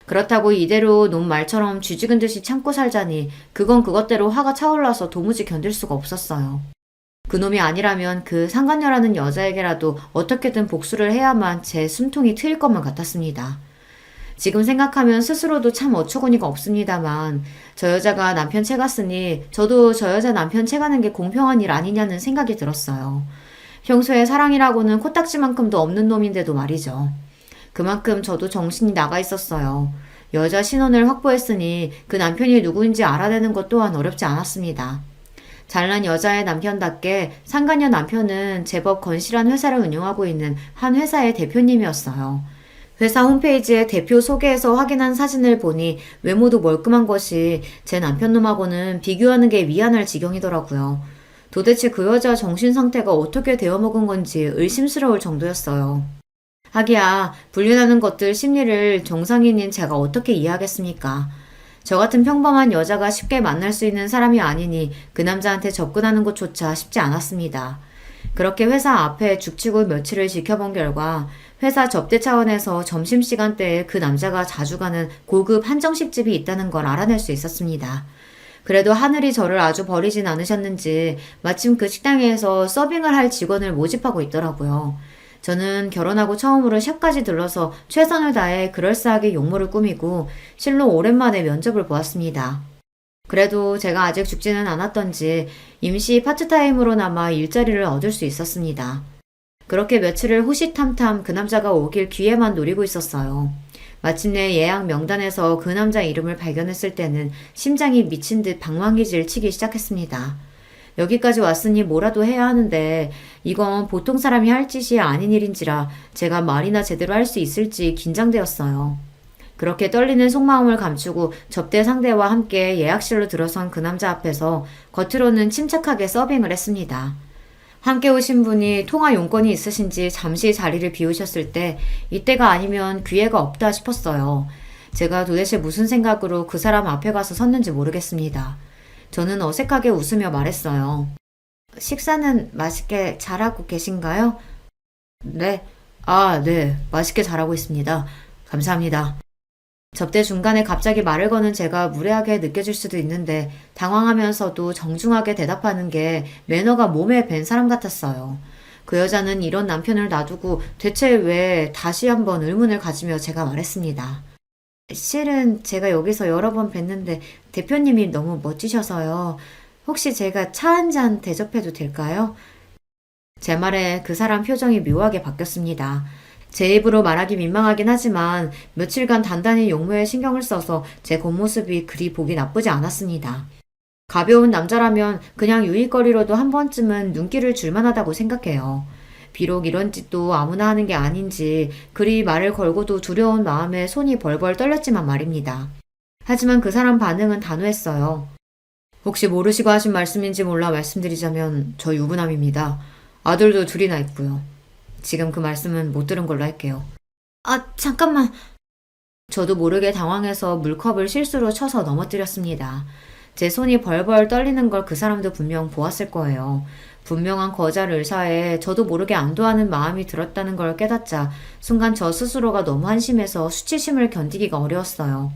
그렇다고 이대로 놈 말처럼 쥐죽은 듯이 참고 살자니 그건 그것대로 화가 차올라서 도무지 견딜 수가 없었어요. 그놈이 아니라면 그 상간녀라는 여자에게라도 어떻게든 복수를 해야만 제 숨통이 트일 것만 같았습니다. 지금 생각하면 스스로도 참 어처구니가 없습니다만 저 여자가 남편 채갔으니 저도 저 여자 남편 채가는 게 공평한 일 아니냐는 생각이 들었어요. 평소에 사랑이라고는 코딱지만큼도 없는 놈인데도 말이죠. 그만큼 저도 정신이 나가 있었어요. 여자 신원을 확보했으니 그 남편이 누구인지 알아내는 것 또한 어렵지 않았습니다. 잘난 여자의 남편답게 상간녀 남편은 제법 건실한 회사를 운영하고 있는 한 회사의 대표님이었어요. 회사 홈페이지에 대표 소개에서 확인한 사진을 보니 외모도 멀끔한 것이 제 남편놈하고는 비교하는 게 미안할 지경이더라고요. 도대체 그 여자 정신 상태가 어떻게 되어먹은 건지 의심스러울 정도였어요. 하기야 불륜하는 것들 심리를 정상인인 제가 어떻게 이해하겠습니까? 저 같은 평범한 여자가 쉽게 만날 수 있는 사람이 아니니 그 남자한테 접근하는 것조차 쉽지 않았습니다. 그렇게 회사 앞에 죽치고 며칠을 지켜본 결과 회사 접대 차원에서 점심시간대에 그 남자가 자주 가는 고급 한정식집이 있다는 걸 알아낼 수 있었습니다. 그래도 하늘이 저를 아주 버리진 않으셨는지 마침 그 식당에서 서빙을 할 직원을 모집하고 있더라고요. 저는 결혼하고 처음으로 샵까지 들러서 최선을 다해 그럴싸하게 용모를 꾸미고 실로 오랜만에 면접을 보았습니다. 그래도 제가 아직 죽지는 않았던지 임시 파트타임으로나마 일자리를 얻을 수 있었습니다. 그렇게 며칠을 호시탐탐 그 남자가 오길 기회만 노리고 있었어요. 마침내 예약 명단에서 그 남자 이름을 발견했을 때는 심장이 미친 듯 방망이질 치기 시작했습니다. 여기까지 왔으니 뭐라도 해야 하는데 이건 보통 사람이 할 짓이 아닌 일인지라 제가 말이나 제대로 할 수 있을지 긴장되었어요. 그렇게 떨리는 속마음을 감추고 접대 상대와 함께 예약실로 들어선 그 남자 앞에서 겉으로는 침착하게 서빙을 했습니다. 함께 오신 분이 통화 용건이 있으신지 잠시 자리를 비우셨을 때 이때가 아니면 기회가 없다 싶었어요. 제가 도대체 무슨 생각으로 그 사람 앞에 가서 섰는지 모르겠습니다. 저는 어색하게 웃으며 말했어요. 식사는 맛있게 잘하고 계신가요? 네. 네. 맛있게 잘하고 있습니다. 감사합니다. 접대 중간에 갑자기 말을 거는 제가 무례하게 느껴질 수도 있는데 당황하면서도 정중하게 대답하는 게 매너가 몸에 밴 사람 같았어요. 그 여자는 이런 남편을 놔두고 대체 왜 다시 한번 의문을 가지며 제가 말했습니다. 실은 제가 여기서 여러 번 뵀는데 대표님이 너무 멋지셔서요. 혹시 제가 차 한 잔 대접해도 될까요? 제 말에 그 사람 표정이 묘하게 바뀌었습니다. 제 입으로 말하기 민망하긴 하지만 며칠간 단단히 용모에 신경을 써서 제 겉모습이 그리 보기 나쁘지 않았습니다. 가벼운 남자라면 그냥 유익거리로도 한 번쯤은 눈길을 줄만하다고 생각해요. 비록 이런 짓도 아무나 하는 게 아닌지 그리 말을 걸고도 두려운 마음에 손이 벌벌 떨렸지만 말입니다. 하지만 그 사람 반응은 단호했어요. 혹시 모르시고 하신 말씀인지 몰라 말씀드리자면 저 유부남입니다. 아들도 둘이나 있고요. 지금 그 말씀은 못 들은 걸로 할게요. 잠깐만. 저도 모르게 당황해서 물컵을 실수로 쳐서 넘어뜨렸습니다. 제 손이 벌벌 떨리는 걸 그 사람도 분명 보았을 거예요. 분명한 거절 의사에 저도 모르게 안도하는 마음이 들었다는 걸 깨닫자 순간 저 스스로가 너무 한심해서 수치심을 견디기가 어려웠어요.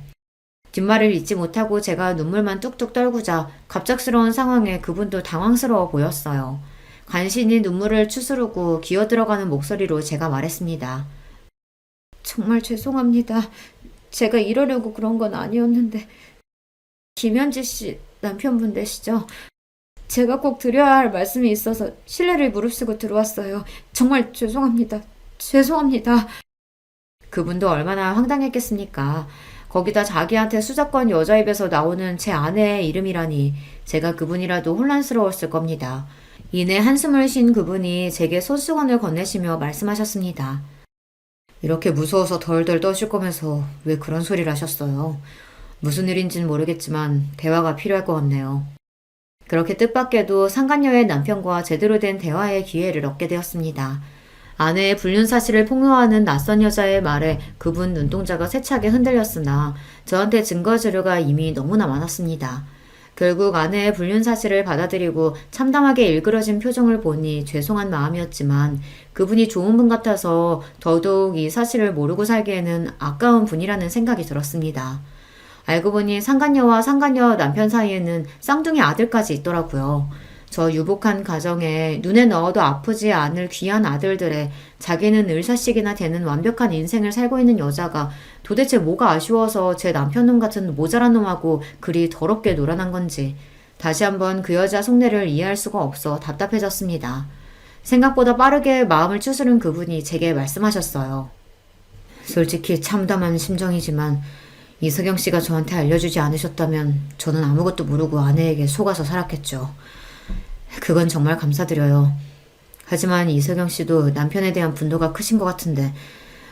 뒷말을 잇지 못하고 제가 눈물만 뚝뚝 떨구자 갑작스러운 상황에 그분도 당황스러워 보였어요. 간신히 눈물을 추스르고 기어들어가는 목소리로 제가 말했습니다. 정말 죄송합니다. 제가 이러려고 그런 건 아니었는데. 김현지 씨 남편분 되시죠? 제가 꼭 드려야 할 말씀이 있어서 실례를 무릅쓰고 들어왔어요. 정말 죄송합니다. 죄송합니다. 그분도 얼마나 황당했겠습니까? 거기다 자기한테 수작권 여자 입에서 나오는 제 아내의 이름이라니 제가 그분이라도 혼란스러웠을 겁니다. 이내 한숨을 쉰 그분이 제게 손수건을 건네시며 말씀하셨습니다. 이렇게 무서워서 덜덜 떠실 거면서 왜 그런 소리를 하셨어요? 무슨 일인지는 모르겠지만 대화가 필요할 것 같네요. 그렇게 뜻밖에도 상간녀의 남편과 제대로 된 대화의 기회를 얻게 되었습니다. 아내의 불륜 사실을 폭로하는 낯선 여자의 말에 그분 눈동자가 세차게 흔들렸으나 저한테 증거 자료가 이미 너무나 많았습니다. 결국 아내의 불륜 사실을 받아들이고 참담하게 일그러진 표정을 보니 죄송한 마음이었지만 그분이 좋은 분 같아서 더더욱 이 사실을 모르고 살기에는 아까운 분이라는 생각이 들었습니다. 알고 보니 상간녀와 상간녀 남편 사이에는 쌍둥이 아들까지 있더라고요. 저 유복한 가정에 눈에 넣어도 아프지 않을 귀한 아들들의 자기는 을사식이나 되는 완벽한 인생을 살고 있는 여자가 도대체 뭐가 아쉬워서 제 남편놈 같은 모자란 놈하고 그리 더럽게 놀아난 건지 다시 한번 그 여자 속내를 이해할 수가 없어 답답해졌습니다. 생각보다 빠르게 마음을 추스른 그분이 제게 말씀하셨어요. 솔직히 참담한 심정이지만 이석영 씨가 저한테 알려주지 않으셨다면 저는 아무것도 모르고 아내에게 속아서 살았겠죠. 그건 정말 감사드려요. 하지만 이석영 씨도 남편에 대한 분노가 크신 것 같은데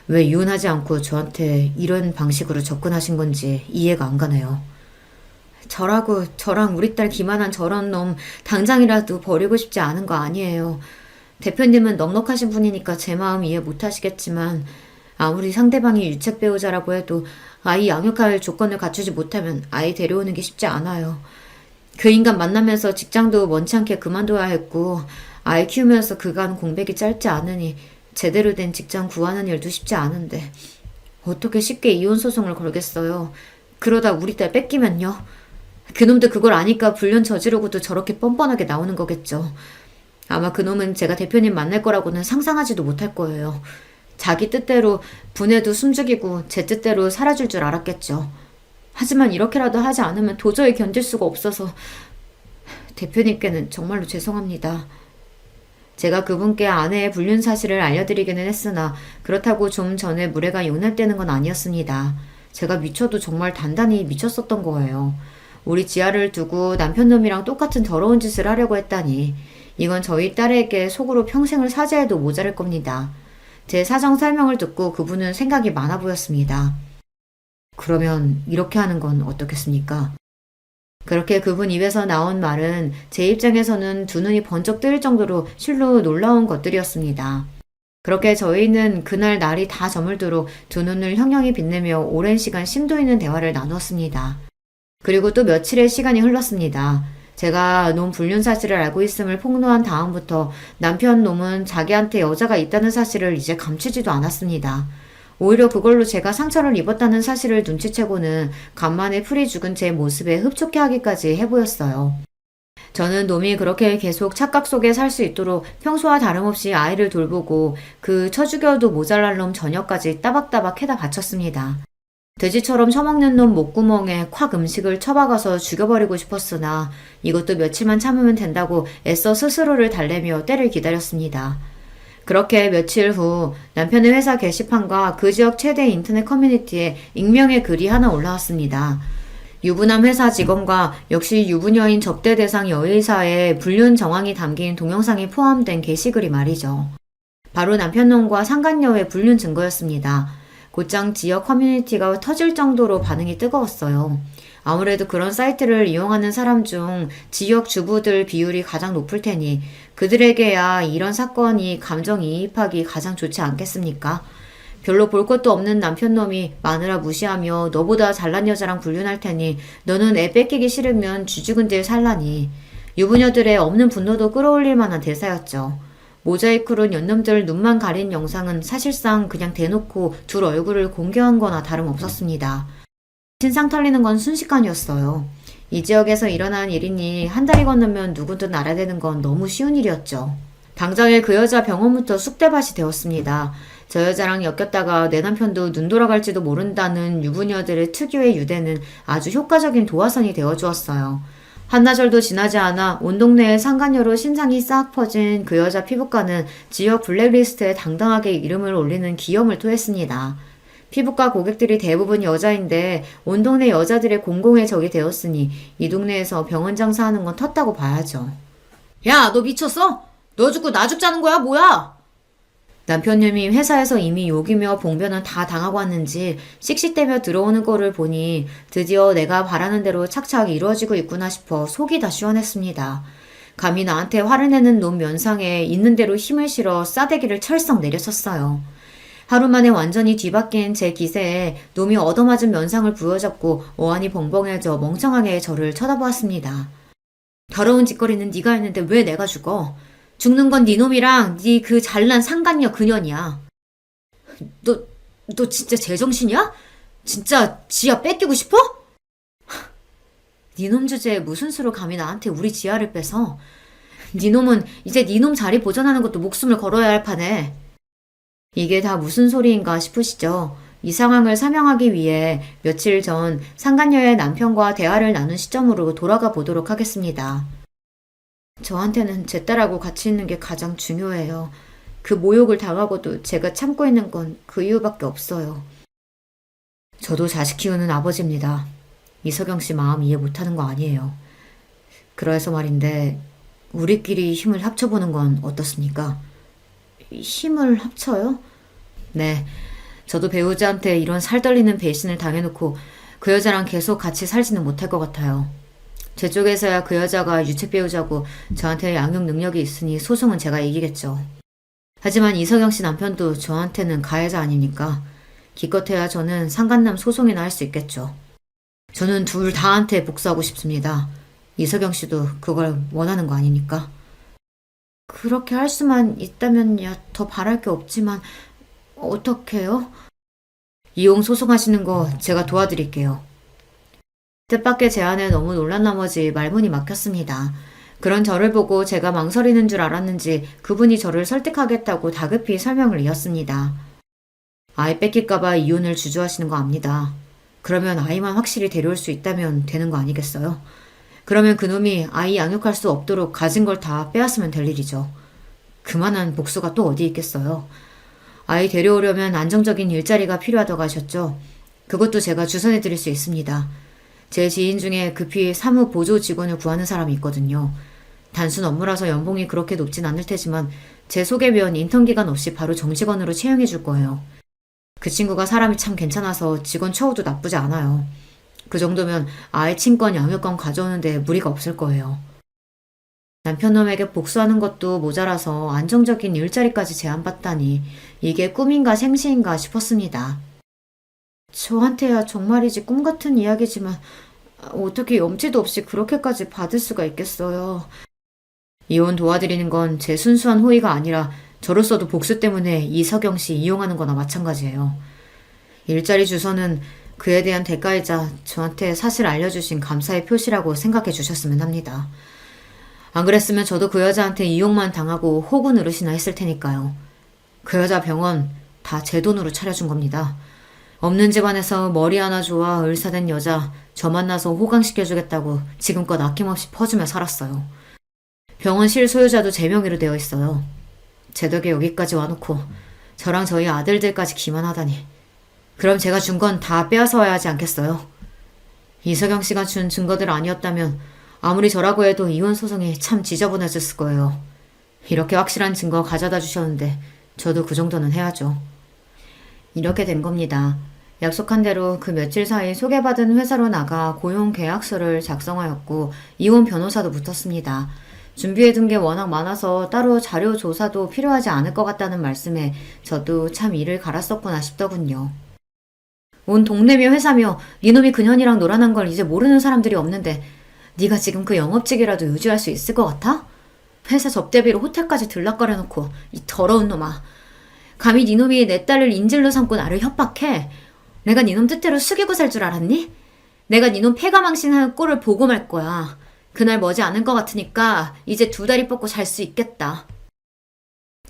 왜 이혼하지 않고 저한테 이런 방식으로 접근하신 건지 이해가 안 가네요. 저랑 우리 딸 기만한 저런 놈 당장이라도 버리고 싶지 않은 거 아니에요. 대표님은 넉넉하신 분이니까 제 마음 이해 못 하시겠지만 아무리 상대방이 유책 배우자라고 해도 아이 양육할 조건을 갖추지 못하면 아이 데려오는 게 쉽지 않아요. 그 인간 만나면서 직장도 원치 않게 그만둬야 했고 아이 키우면서 그간 공백이 짧지 않으니 제대로 된 직장 구하는 일도 쉽지 않은데 어떻게 쉽게 이혼 소송을 걸겠어요. 그러다 우리 딸 뺏기면요. 그놈도 그걸 아니까 불륜 저지르고도 저렇게 뻔뻔하게 나오는 거겠죠. 아마 그놈은 제가 대표님 만날 거라고는 상상하지도 못할 거예요. 자기 뜻대로 분해도 숨죽이고 제 뜻대로 살아줄 줄 알았겠죠. 하지만 이렇게라도 하지 않으면 도저히 견딜 수가 없어서 대표님께는 정말로 죄송합니다. 제가 그분께 아내의 불륜 사실을 알려드리기는 했으나 그렇다고 좀 전에 무례가 용납되는 건 아니었습니다. 제가 미쳐도 정말 단단히 미쳤었던 거예요. 우리 지아를 두고 남편놈이랑 똑같은 더러운 짓을 하려고 했다니 이건 저희 딸에게 속으로 평생을 사죄해도 모자랄 겁니다. 제 사정 설명을 듣고 그분은 생각이 많아 보였습니다. 그러면 이렇게 하는 건 어떻겠습니까? 그렇게 그분 입에서 나온 말은 제 입장에서는 두 눈이 번쩍 뜨일 정도로 실로 놀라운 것들이었습니다. 그렇게 저희는 그날 날이 다 저물도록 두 눈을 형형히 빛내며 오랜 시간 심도 있는 대화를 나눴습니다. 그리고 또 며칠의 시간이 흘렀습니다. 제가 놈 불륜 사실을 알고 있음을 폭로한 다음부터 남편 놈은 자기한테 여자가 있다는 사실을 이제 감추지도 않았습니다. 오히려 그걸로 제가 상처를 입었다는 사실을 눈치채고는 간만에 풀이 죽은 제 모습에 흡족해 하기까지 해보였어요. 저는 놈이 그렇게 계속 착각 속에 살 수 있도록 평소와 다름없이 아이를 돌보고 그 쳐죽여도 모자랄 놈 저녁까지 따박따박 해다 바쳤습니다. 돼지처럼 처먹는 놈 목구멍에 콱 음식을 처박아서 죽여버리고 싶었으나 이것도 며칠만 참으면 된다고 애써 스스로를 달래며 때를 기다렸습니다. 그렇게 며칠 후 남편의 회사 게시판과 그 지역 최대 인터넷 커뮤니티에 익명의 글이 하나 올라왔습니다. 유부남 회사 직원과 역시 유부녀인 접대 대상 여의사의 불륜 정황이 담긴 동영상이 포함된 게시글이 말이죠. 바로 남편놈과 상간녀의 불륜 증거였습니다. 곧장 지역 커뮤니티가 터질 정도로 반응이 뜨거웠어요. 아무래도 그런 사이트를 이용하는 사람 중 지역 주부들 비율이 가장 높을 테니 그들에게야 이런 사건이 감정이입하기 가장 좋지 않겠습니까? 별로 볼 것도 없는 남편놈이 마누라 무시하며 너보다 잘난 여자랑 불륜할 테니 너는 애 뺏기기 싫으면 쥐죽은 딜 살라니. 유부녀들의 없는 분노도 끌어올릴 만한 대사였죠. 모자이크로 연놈들 눈만 가린 영상은 사실상 그냥 대놓고 둘 얼굴을 공개한 거나 다름없었습니다. 신상 털리는 건 순식간이었어요. 이 지역에서 일어난 일이니 한 달이 건너면 누구든 알아야 되는 건 너무 쉬운 일이었죠. 당장에 그 여자 병원부터 쑥대밭이 되었습니다. 저 여자랑 엮였다가 내 남편도 눈 돌아갈지도 모른다는 유부녀들의 특유의 유대는 아주 효과적인 도화선이 되어주었어요. 한나절도 지나지 않아 온 동네에 상간녀로 신상이 싹 퍼진 그 여자 피부과는 지역 블랙리스트에 당당하게 이름을 올리는 기염을 토했습니다. 피부과 고객들이 대부분 여자인데 온 동네 여자들의 공공의 적이 되었으니 이 동네에서 병원 장사하는 건 텄다고 봐야죠. 야, 너 미쳤어? 너 죽고 나 죽자는 거야, 뭐야? 남편님이 회사에서 이미 욕이며 봉변을 다 당하고 왔는지 씩씩대며 들어오는 거를 보니 드디어 내가 바라는 대로 착착 이루어지고 있구나 싶어 속이 다 시원했습니다. 감히 나한테 화를 내는 놈 면상에 있는 대로 힘을 실어 싸대기를 철썩 내렸었어요. 하루 만에 완전히 뒤바뀐 제 기세에 놈이 얻어맞은 면상을 부여잡고 어안이 벙벙해져 멍청하게 저를 쳐다보았습니다. 더러운 짓거리는 네가 했는데 왜 내가 죽어? 죽는 건 네 놈이랑 네 그 잘난 상간녀 그년이야. 너 진짜 제정신이야? 진짜 지아 뺏기고 싶어? 네 놈 주제에 무슨 수로 감히 나한테 우리 지아를 뺏어? 네 놈은 이제 네 놈 자리 보존하는 것도 목숨을 걸어야 할 판에. 이게 다 무슨 소리인가 싶으시죠? 이 상황을 설명하기 위해 며칠 전 상간녀의 남편과 대화를 나눈 시점으로 돌아가 보도록 하겠습니다. 저한테는 제 딸하고 같이 있는 게 가장 중요해요. 그 모욕을 당하고도 제가 참고 있는 건 그 이유밖에 없어요. 저도 자식 키우는 아버지입니다. 이석영 씨 마음 이해 못하는 거 아니에요. 그래서 말인데 우리끼리 힘을 합쳐보는 건 어떻습니까? 힘을 합쳐요? 네. 저도 배우자한테 이런 살떨리는 배신을 당해놓고 그 여자랑 계속 같이 살지는 못할 것 같아요. 제 쪽에서야 그 여자가 유책 배우자고 저한테 양육 능력이 있으니 소송은 제가 이기겠죠. 하지만 이석영 씨 남편도 저한테는 가해자 아닙니까? 기껏해야 저는 상간남 소송이나 할 수 있겠죠. 저는 둘 다한테 복수하고 싶습니다. 이석영 씨도 그걸 원하는 거 아닙니까? 그렇게 할 수만 있다면야 더 바랄 게 없지만 어떡해요? 이혼 소송하시는 거 제가 도와드릴게요. 뜻밖의 제안에 너무 놀란 나머지 말문이 막혔습니다. 그런 저를 보고 제가 망설이는 줄 알았는지 그분이 저를 설득하겠다고 다급히 설명을 이었습니다. 아이 뺏길까봐 이혼을 주저하시는 거 압니다. 그러면 아이만 확실히 데려올 수 있다면 되는 거 아니겠어요? 그러면 그놈이 아이 양육할 수 없도록 가진 걸 다 빼앗으면 될 일이죠. 그만한 복수가 또 어디 있겠어요. 아이 데려오려면 안정적인 일자리가 필요하다고 하셨죠. 그것도 제가 주선해 드릴 수 있습니다. 제 지인 중에 급히 사무 보조 직원을 구하는 사람이 있거든요. 단순 업무라서 연봉이 그렇게 높진 않을 테지만 제 소개면 인턴 기간 없이 바로 정직원으로 채용해 줄 거예요. 그 친구가 사람이 참 괜찮아서 직원 처우도 나쁘지 않아요. 그 정도면 아이 친권 양육권 가져오는데 무리가 없을 거예요. 남편놈에게 복수하는 것도 모자라서 안정적인 일자리까지 제안받다니 이게 꿈인가 생시인가 싶었습니다. 저한테야 정말이지 꿈 같은 이야기지만 어떻게 염치도 없이 그렇게까지 받을 수가 있겠어요. 이혼 도와드리는 건 제 순수한 호의가 아니라 저로서도 복수 때문에 이석영 씨 이용하는 거나 마찬가지예요. 일자리 주소는 그에 대한 대가이자 저한테 사실 알려주신 감사의 표시라고 생각해 주셨으면 합니다. 안 그랬으면 저도 그 여자한테 이용만 당하고 호구 노릇이나 했을 테니까요. 그 여자 병원 다 제 돈으로 차려준 겁니다. 없는 집안에서 머리 하나 좋아 을사된 여자 저 만나서 호강시켜주겠다고 지금껏 아낌없이 퍼주며 살았어요. 병원 실소유자도 제 명의로 되어 있어요. 제 덕에 여기까지 와놓고 저랑 저희 아들들까지 기만하다니. 그럼 제가 준 건 다 빼앗아와야 하지 않겠어요? 이석영 씨가 준 증거들 아니었다면 아무리 저라고 해도 이혼 소송이 참 지저분해졌을 거예요. 이렇게 확실한 증거 가져다 주셨는데 저도 그 정도는 해야죠. 이렇게 된 겁니다. 약속한 대로 그 며칠 사이 소개받은 회사로 나가 고용 계약서를 작성하였고 이혼 변호사도 붙었습니다. 준비해둔 게 워낙 많아서 따로 자료 조사도 필요하지 않을 것 같다는 말씀에 저도 참 이를 갈았었구나 싶더군요. 온 동네며 회사며 니놈이 그년이랑 놀아난 걸 이제 모르는 사람들이 없는데 네가 지금 그 영업직이라도 유지할 수 있을 것 같아? 회사 접대비로 호텔까지 들락거려놓고 이 더러운 놈아. 감히 니놈이 내 딸을 인질로 삼고 나를 협박해? 내가 니놈 뜻대로 숙이고 살 줄 알았니? 내가 니놈 패가망신하는 꼴을 보고 말 거야. 그날 머지 않을 것 같으니까 이제 두 다리 뻗고 잘 수 있겠다.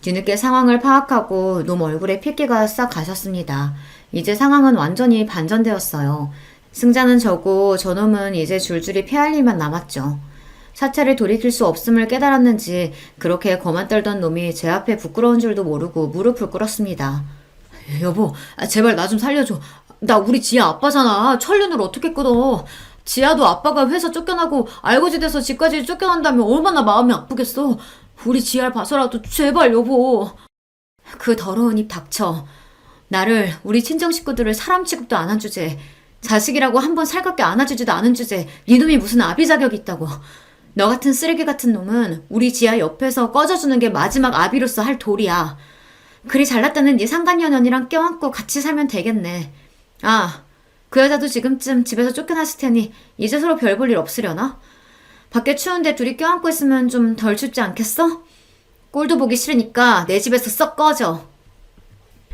뒤늦게 상황을 파악하고 놈 얼굴에 핏기가 싹 가셨습니다. 이제 상황은 완전히 반전되었어요. 승자는 저고 저놈은 이제 줄줄이 패할 일만 남았죠. 사태를 돌이킬 수 없음을 깨달았는지 그렇게 거만 떨던 놈이 제 앞에 부끄러운 줄도 모르고 무릎을 꿇었습니다. 여보, 제발 나 좀 살려줘. 나 우리 지아 아빠잖아. 천륜을 어떻게 끊어. 지아도 아빠가 회사 쫓겨나고 알고지돼서 집까지 쫓겨난다면 얼마나 마음이 아프겠어. 우리 지아를 봐서라도 제발 여보. 그 더러운 입 닥쳐. 나를 우리 친정 식구들을 사람 취급도 안 한 주제, 자식이라고 한번 살갑게 안아주지도 않은 주제, 니놈이 무슨 아비 자격이 있다고. 너 같은 쓰레기 같은 놈은 우리 지하 옆에서 꺼져주는 게 마지막 아비로서 할 도리야. 그리 잘났다는 네 상간녀년이랑 껴안고 같이 살면 되겠네. 아, 그 여자도 지금쯤 집에서 쫓겨났을 테니 이제 서로 별 볼 일 없으려나? 밖에 추운데 둘이 껴안고 있으면 좀 덜 춥지 않겠어? 꼴도 보기 싫으니까 내 집에서 썩 꺼져.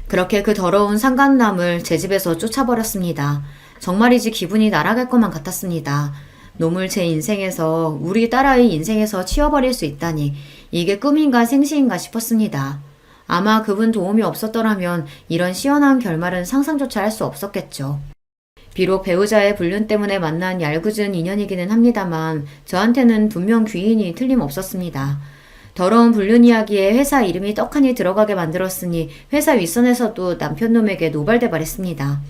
그렇게 그 더러운 상간남을 제 집에서 쫓아버렸습니다. 정말이지 기분이 날아갈 것만 같았습니다. 놈을 제 인생에서, 우리 딸아이 인생에서 치워버릴 수 있다니 이게 꿈인가 생시인가 싶었습니다. 아마 그분 도움이 없었더라면 이런 시원한 결말은 상상조차 할 수 없었겠죠. 비록 배우자의 불륜 때문에 만난 얄궂은 인연이기는 합니다만 저한테는 분명 귀인이 틀림없었습니다. 더러운 불륜 이야기에 회사 이름이 떡하니 들어가게 만들었으니 회사 윗선에서도 남편놈에게 노발대발했습니다.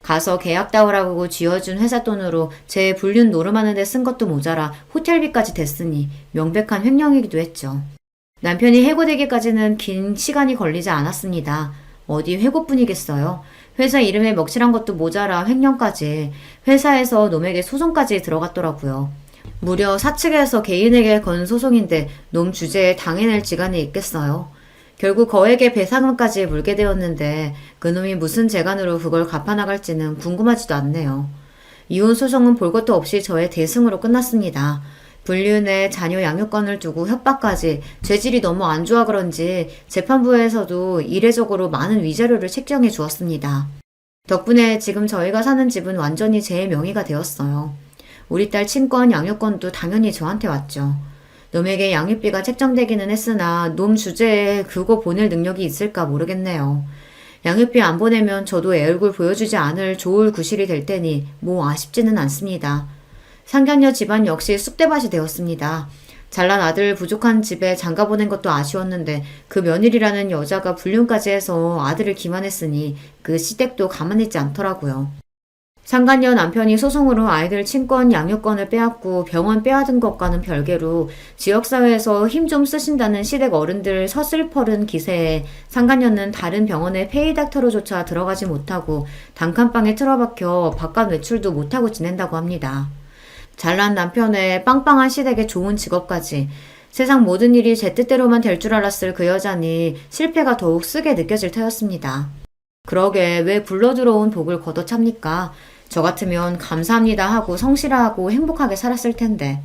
가서 계약 따오라고 쥐어준 회사 돈으로 제 불륜 노름하는 데 쓴 것도 모자라 호텔비까지 댔으니 명백한 횡령이기도 했죠. 남편이 해고되기까지는 긴 시간이 걸리지 않았습니다. 어디 해고뿐이겠어요. 회사 이름에 먹칠한 것도 모자라 횡령까지, 회사에서 놈에게 소송까지 들어갔더라고요. 무려 사측에서 개인에게 건 소송인데 놈 주제에 당해낼 지간이 있겠어요. 결국 거액의 배상금까지 물게 되었는데 그놈이 무슨 재간으로 그걸 갚아나갈지는 궁금하지도 않네요. 이혼 소송은 볼 것도 없이 저의 대승으로 끝났습니다. 불륜에 자녀 양육권을 두고 협박까지, 죄질이 너무 안 좋아 그런지 재판부에서도 이례적으로 많은 위자료를 책정해 주었습니다. 덕분에 지금 저희가 사는 집은 완전히 제 명의가 되었어요. 우리 딸 친권, 양육권도 당연히 저한테 왔죠. 놈에게 양육비가 책정되기는 했으나 놈 주제에 그거 보낼 능력이 있을까 모르겠네요. 양육비 안 보내면 저도 애 얼굴 보여주지 않을 좋을 구실이 될 테니 뭐 아쉽지는 않습니다. 상견녀 집안 역시 쑥대밭이 되었습니다. 잘난 아들 부족한 집에 장가 보낸 것도 아쉬웠는데 그 며느리라는 여자가 불륜까지 해서 아들을 기만했으니 그 시댁도 가만히 있지 않더라고요. 상간녀 남편이 소송으로 아이들 친권, 양육권을 빼앗고 병원 빼앗은 것과는 별개로 지역사회에서 힘 좀 쓰신다는 시댁 어른들 서슬퍼른 기세에 상간녀는 다른 병원의 페이닥터로조차 들어가지 못하고 단칸방에 틀어박혀 바깥 외출도 못하고 지낸다고 합니다. 잘난 남편의 빵빵한 시댁의 좋은 직업까지, 세상 모든 일이 제 뜻대로만 될 줄 알았을 그 여자니 실패가 더욱 쓰게 느껴질 터였습니다. 그러게 왜 굴러들어온 복을 걷어찹니까? 저 같으면 감사합니다 하고 성실하고 행복하게 살았을 텐데.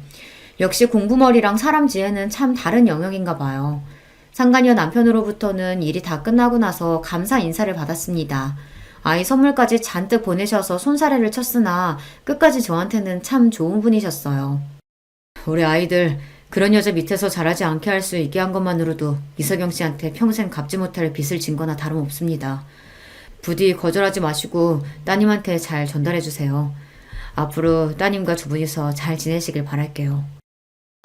역시 공부머리랑 사람 지혜는 참 다른 영역인가 봐요. 상간녀 남편으로부터는 일이 다 끝나고 나서 감사 인사를 받았습니다. 아이 선물까지 잔뜩 보내셔서 손사래를 쳤으나 끝까지 저한테는 참 좋은 분이셨어요. 우리 아이들 그런 여자 밑에서 자라지 않게 할 수 있게 한 것만으로도 이석영 씨한테 평생 갚지 못할 빚을 진 거나 다름없습니다. 부디 거절하지 마시고 따님한테 잘 전달해 주세요. 앞으로 따님과 두 분이서 잘 지내시길 바랄게요.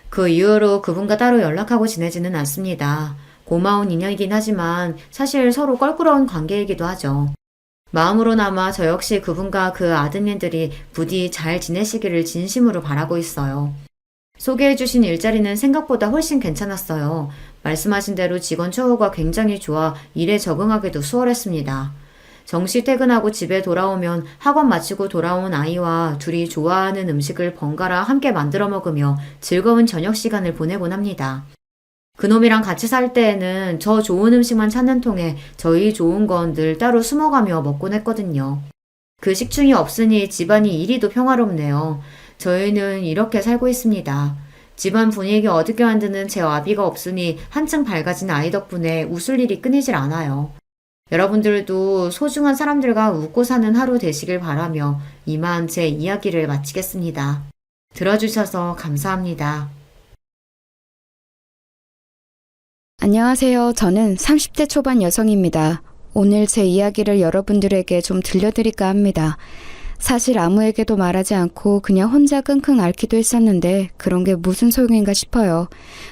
그 이후로 그분과 따로 연락하고 지내지는 않습니다. 고마운 인연이긴 하지만 사실 서로 껄끄러운 관계이기도 하죠. 마음으로나마 저 역시 그분과 그 아드님들이 부디 잘 지내시기를 진심으로 바라고 있어요. 소개해주신 일자리는 생각보다 훨씬 괜찮았어요. 말씀하신 대로 직원 처우가 굉장히 좋아 일에 적응하기도 수월했습니다. 정시 퇴근하고 집에 돌아오면 학원 마치고 돌아온 아이와 둘이 좋아하는 음식을 번갈아 함께 만들어 먹으며 즐거운 저녁 시간을 보내곤 합니다. 그놈이랑 같이 살 때에는 저 좋은 음식만 찾는 통에 저희 좋은 건 늘 따로 숨어가며 먹곤 했거든요. 그 식충이 없으니 집안이 이리도 평화롭네요. 저희는 이렇게 살고 있습니다. 집안 분위기 어둡게 만드는 제 아비가 없으니 한층 밝아진 아이 덕분에 웃을 일이 끊이질 않아요. 여러분들도 소중한 사람들과 웃고 사는 하루 되시길 바라며 이만 제 이야기를 마치겠습니다. 들어주셔서 감사합니다. 안녕하세요. 저는 30대 초반 여성입니다. 오늘 제 이야기를 여러분들에게 좀 들려드릴까 합니다. 사실 아무에게도 말하지 않고 그냥 혼자 끙끙 앓기도 했었는데 그런 게 무슨 소용인가 싶어요.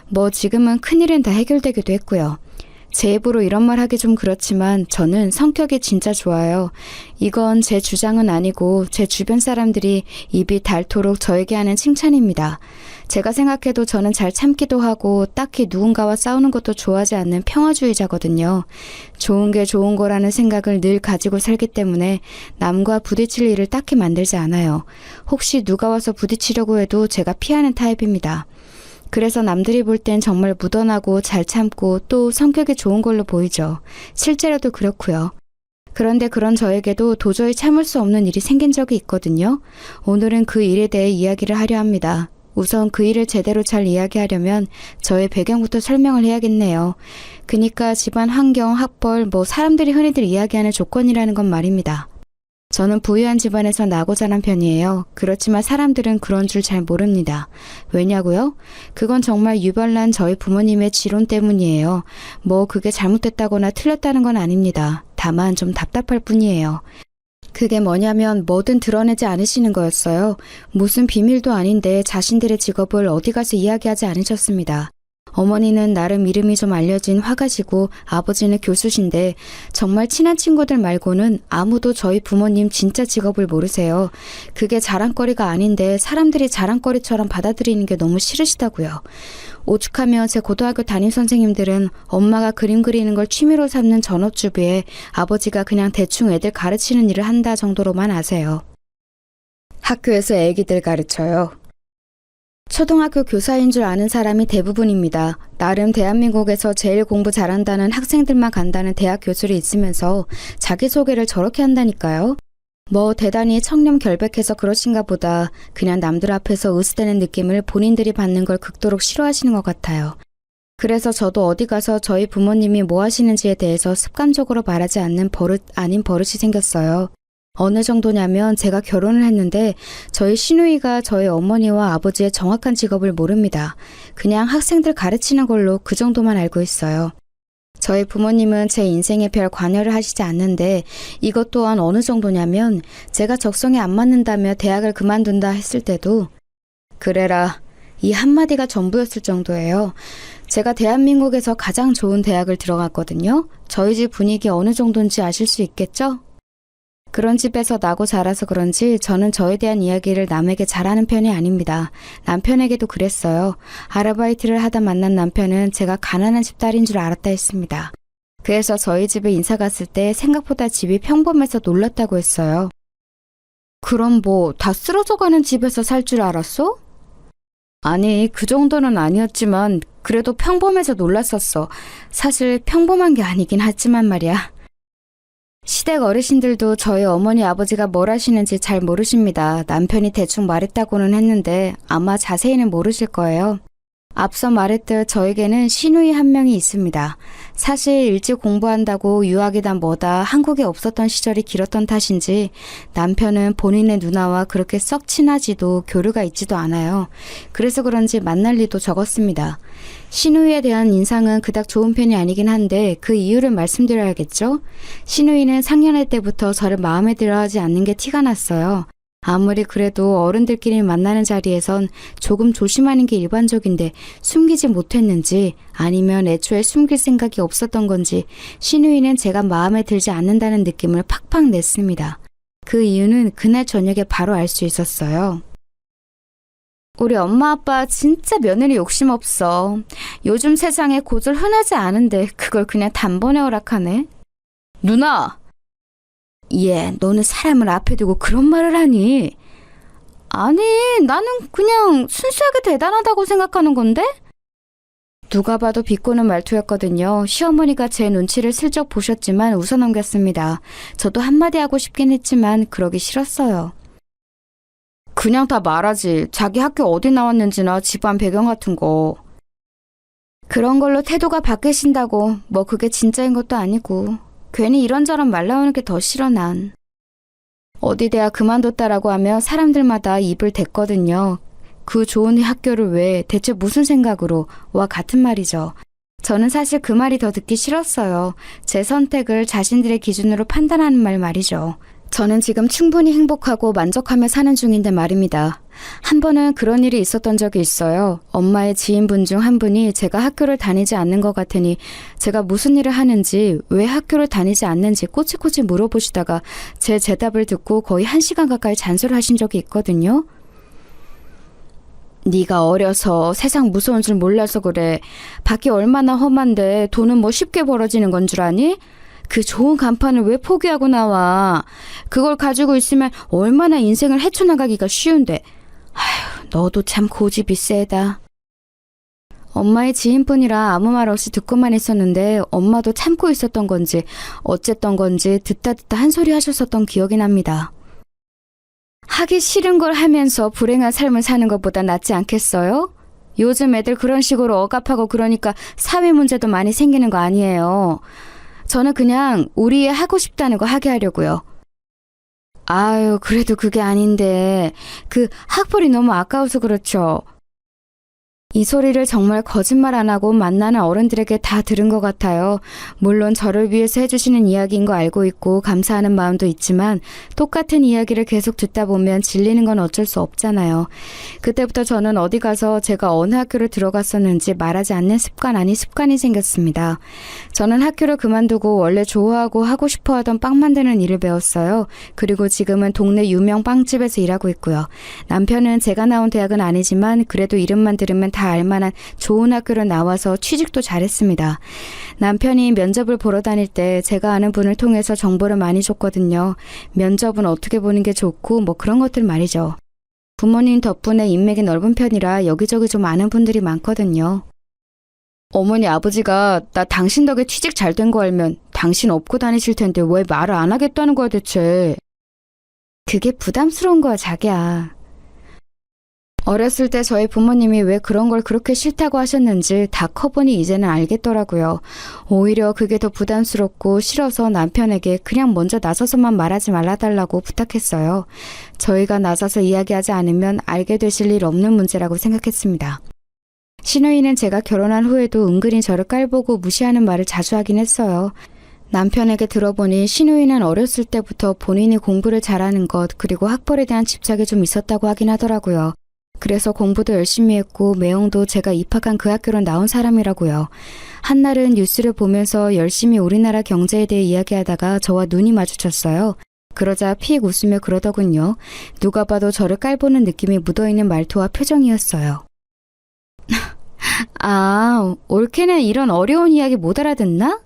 뭐 지금은 큰일은 다 해결되기도 했고요. 제 입으로 이런 말 하기 좀 그렇지만 저는 성격이 진짜 좋아요. 이건 제 주장은 아니고 제 주변 사람들이 입이 닳도록 저에게 하는 칭찬입니다. 제가 생각해도 저는 잘 참기도 하고 딱히 누군가와 싸우는 것도 좋아하지 않는 평화주의자거든요. 좋은 게 좋은 거라는 생각을 늘 가지고 살기 때문에 남과 부딪힐 일을 딱히 만들지 않아요. 혹시 누가 와서 부딪히려고 해도 제가 피하는 타입입니다. 그래서 남들이 볼 땐 정말 무던하고 잘 참고 또 성격이 좋은 걸로 보이죠. 실제로도 그렇고요. 그런데 그런 저에게도 도저히 참을 수 없는 일이 생긴 적이 있거든요. 오늘은 그 일에 대해 이야기를 하려 합니다. 우선 그 일을 제대로 잘 이야기하려면 저의 배경부터 설명을 해야겠네요. 그니까 집안 환경, 학벌, 사람들이 흔히들 이야기하는 조건이라는 건 말입니다. 저는 부유한 집안에서 나고 자란 편이에요. 그렇지만 사람들은 그런 줄 잘 모릅니다. 왜냐고요? 그건 정말 유별난 저희 부모님의 지론 때문이에요. 그게 잘못됐다거나 틀렸다는 건 아닙니다. 다만 좀 답답할 뿐이에요. 그게 뭐냐면 뭐든 드러내지 않으시는 거였어요. 무슨 비밀도 아닌데 자신들의 직업을 어디 가서 이야기하지 않으셨습니다. 어머니는 나름 이름이 좀 알려진 화가시고 아버지는 교수신데 정말 친한 친구들 말고는 아무도 저희 부모님 진짜 직업을 모르세요. 그게 자랑거리가 아닌데 사람들이 자랑거리처럼 받아들이는 게 너무 싫으시다고요. 오죽하면 제 고등학교 담임 선생님들은 엄마가 그림 그리는 걸 취미로 삼는 전업주부에 아버지가 그냥 대충 애들 가르치는 일을 한다 정도로만 아세요. 학교에서 애기들 가르쳐요. 초등학교 교사인 줄 아는 사람이 대부분입니다. 나름 대한민국에서 제일 공부 잘한다는 학생들만 간다는 대학 교수를 있으면서 자기소개를 저렇게 한다니까요. 대단히 청렴결백해서 그러신가 보다 그냥 남들 앞에서 으스대는 느낌을 본인들이 받는 걸 극도로 싫어하시는 것 같아요. 그래서 저도 어디 가서 저희 부모님이 뭐 하시는지에 대해서 습관적으로 말하지 않는 버릇 아닌 버릇이 생겼어요. 어느 정도냐면 제가 결혼을 했는데 저희 시누이가 저희 어머니와 아버지의 정확한 직업을 모릅니다. 그냥 학생들 가르치는 걸로 그 정도만 알고 있어요. 저희 부모님은 제 인생에 별 관여를 하시지 않는데 이것 또한 어느 정도냐면 제가 적성에 안 맞는다며 대학을 그만둔다 했을 때도 그래라 이 한마디가 전부였을 정도예요. 제가 대한민국에서 가장 좋은 대학을 들어갔거든요. 저희 집 분위기 어느 정도인지 아실 수 있겠죠? 그런 집에서 나고 자라서 그런지 저는 저에 대한 이야기를 남에게 잘하는 편이 아닙니다. 남편에게도 그랬어요. 아르바이트를 하다 만난 남편은 제가 가난한 집 딸인 줄 알았다 했습니다. 그래서 저희 집에 인사 갔을 때 생각보다 집이 평범해서 놀랐다고 했어요. 그럼 다 쓰러져가는 집에서 살 줄 알았어? 아니, 그 정도는 아니었지만 그래도 평범해서 놀랐었어. 사실 평범한 게 아니긴 하지만 말이야. 시댁 어르신들도 저희 어머니 아버지가 뭘 하시는지 잘 모르십니다. 남편이 대충 말했다고는 했는데 아마 자세히는 모르실 거예요. 앞서 말했듯 저에게는 시누이 한 명이 있습니다. 사실 일찍 공부한다고 유학이다 뭐다 한국에 없었던 시절이 길었던 탓인지 남편은 본인의 누나와 그렇게 썩 친하지도 교류가 있지도 않아요. 그래서 그런지 만날 일도 적었습니다. 시누이에 대한 인상은 그닥 좋은 편이 아니긴 한데 그 이유를 말씀드려야겠죠? 시누이는 상년회 때부터 저를 마음에 들어하지 않는 게 티가 났어요. 아무리 그래도 어른들끼리 만나는 자리에선 조금 조심하는 게 일반적인데 숨기지 못했는지 아니면 애초에 숨길 생각이 없었던 건지 시누이는 제가 마음에 들지 않는다는 느낌을 팍팍 냈습니다. 그 이유는 그날 저녁에 바로 알 수 있었어요. 우리 엄마 아빠 진짜 며느리 욕심 없어. 요즘 세상에 고졸 흔하지 않은데 그걸 그냥 단번에 허락하네. 누나! 너는 사람을 앞에 두고 그런 말을 하니? 아니, 나는 그냥 순수하게 대단하다고 생각하는 건데? 누가 봐도 비꼬는 말투였거든요. 시어머니가 제 눈치를 슬쩍 보셨지만 웃어넘겼습니다. 저도 한마디 하고 싶긴 했지만 그러기 싫었어요. 그냥 다 말하지. 자기 학교 어디 나왔는지나 집안 배경 같은 거. 그런 걸로 태도가 바뀌신다고 그게 진짜인 것도 아니고 괜히 이런저런 말 나오는 게 더 싫어 난. 어디 대학 그만뒀다라고 하면 사람들마다 입을 댔거든요. 그 좋은 학교를 왜 대체 무슨 생각으로 와 같은 말이죠. 저는 사실 그 말이 더 듣기 싫었어요. 제 선택을 자신들의 기준으로 판단하는 말이죠. 저는 지금 충분히 행복하고 만족하며 사는 중인데 말입니다. 한 번은 그런 일이 있었던 적이 있어요. 엄마의 지인분 중 한 분이 제가 학교를 다니지 않는 것 같으니 제가 무슨 일을 하는지 왜 학교를 다니지 않는지 꼬치꼬치 물어보시다가 제 대답을 듣고 거의 1시간 가까이 잔소리를 하신 적이 있거든요. 네가 어려서 세상 무서운 줄 몰라서 그래. 밖이 얼마나 험한데 돈은 쉽게 벌어지는 건 줄 아니? 그 좋은 간판을 왜 포기하고 나와? 그걸 가지고 있으면 얼마나 인생을 헤쳐나가기가 쉬운데. 아휴, 너도 참 고집이 세다. 엄마의 지인분이라 아무 말 없이 듣고만 있었는데 엄마도 참고 있었던 건지 어쨌던 건지 듣다 한 소리 하셨었던 기억이 납니다. 하기 싫은 걸 하면서 불행한 삶을 사는 것보다 낫지 않겠어요? 요즘 애들 그런 식으로 억압하고 그러니까 사회 문제도 많이 생기는 거 아니에요. 저는 그냥 우리 애 하고 싶다는 거 하게 하려고요. 아유, 그래도 그게 아닌데 그 학벌이 너무 아까워서 그렇죠. 이 소리를 정말 거짓말 안 하고 만나는 어른들에게 다 들은 것 같아요. 물론 저를 위해서 해주시는 이야기인 거 알고 있고 감사하는 마음도 있지만 똑같은 이야기를 계속 듣다 보면 질리는 건 어쩔 수 없잖아요. 그때부터 저는 어디 가서 제가 어느 학교를 들어갔었는지 말하지 않는 습관 아닌 습관이 생겼습니다. 저는 학교를 그만두고 원래 좋아하고 하고 싶어 하던 빵 만드는 일을 배웠어요. 그리고 지금은 동네 유명 빵집에서 일하고 있고요. 남편은 제가 나온 대학은 아니지만 그래도 이름만 들으면 다 알만한 좋은 학교를 나와서 취직도 잘했습니다. 남편이 면접을 보러 다닐 때 제가 아는 분을 통해서 정보를 많이 줬거든요. 면접은 어떻게 보는 게 좋고 뭐 그런 것들 말이죠. 부모님 덕분에 인맥이 넓은 편이라 여기저기 좀 아는 분들이 많거든요. 어머니 아버지가 나 당신 덕에 취직 잘 된 거 알면 당신 업고 다니실 텐데 왜 말을 안 하겠다는 거야 대체. 그게 부담스러운 거야 자기야. 어렸을 때 저희 부모님이 왜 그런 걸 그렇게 싫다고 하셨는지 다 커보니 이제는 알겠더라고요. 오히려 그게 더 부담스럽고 싫어서 남편에게 그냥 먼저 나서서만 말하지 말아달라고 부탁했어요. 저희가 나서서 이야기하지 않으면 알게 되실 일 없는 문제라고 생각했습니다. 신우이는 제가 결혼한 후에도 은근히 저를 깔보고 무시하는 말을 자주 하긴 했어요. 남편에게 들어보니 신우이는 어렸을 때부터 본인이 공부를 잘하는 것 그리고 학벌에 대한 집착이 좀 있었다고 하긴 하더라고요. 그래서 공부도 열심히 했고 매형도 제가 입학한 그 학교로 나온 사람이라고요. 한날은 뉴스를 보면서 열심히 우리나라 경제에 대해 이야기하다가 저와 눈이 마주쳤어요. 그러자 픽 웃으며 그러더군요. 누가 봐도 저를 깔보는 느낌이 묻어있는 말투와 표정이었어요. 아, 올케는 이런 어려운 이야기 못 알아듣나?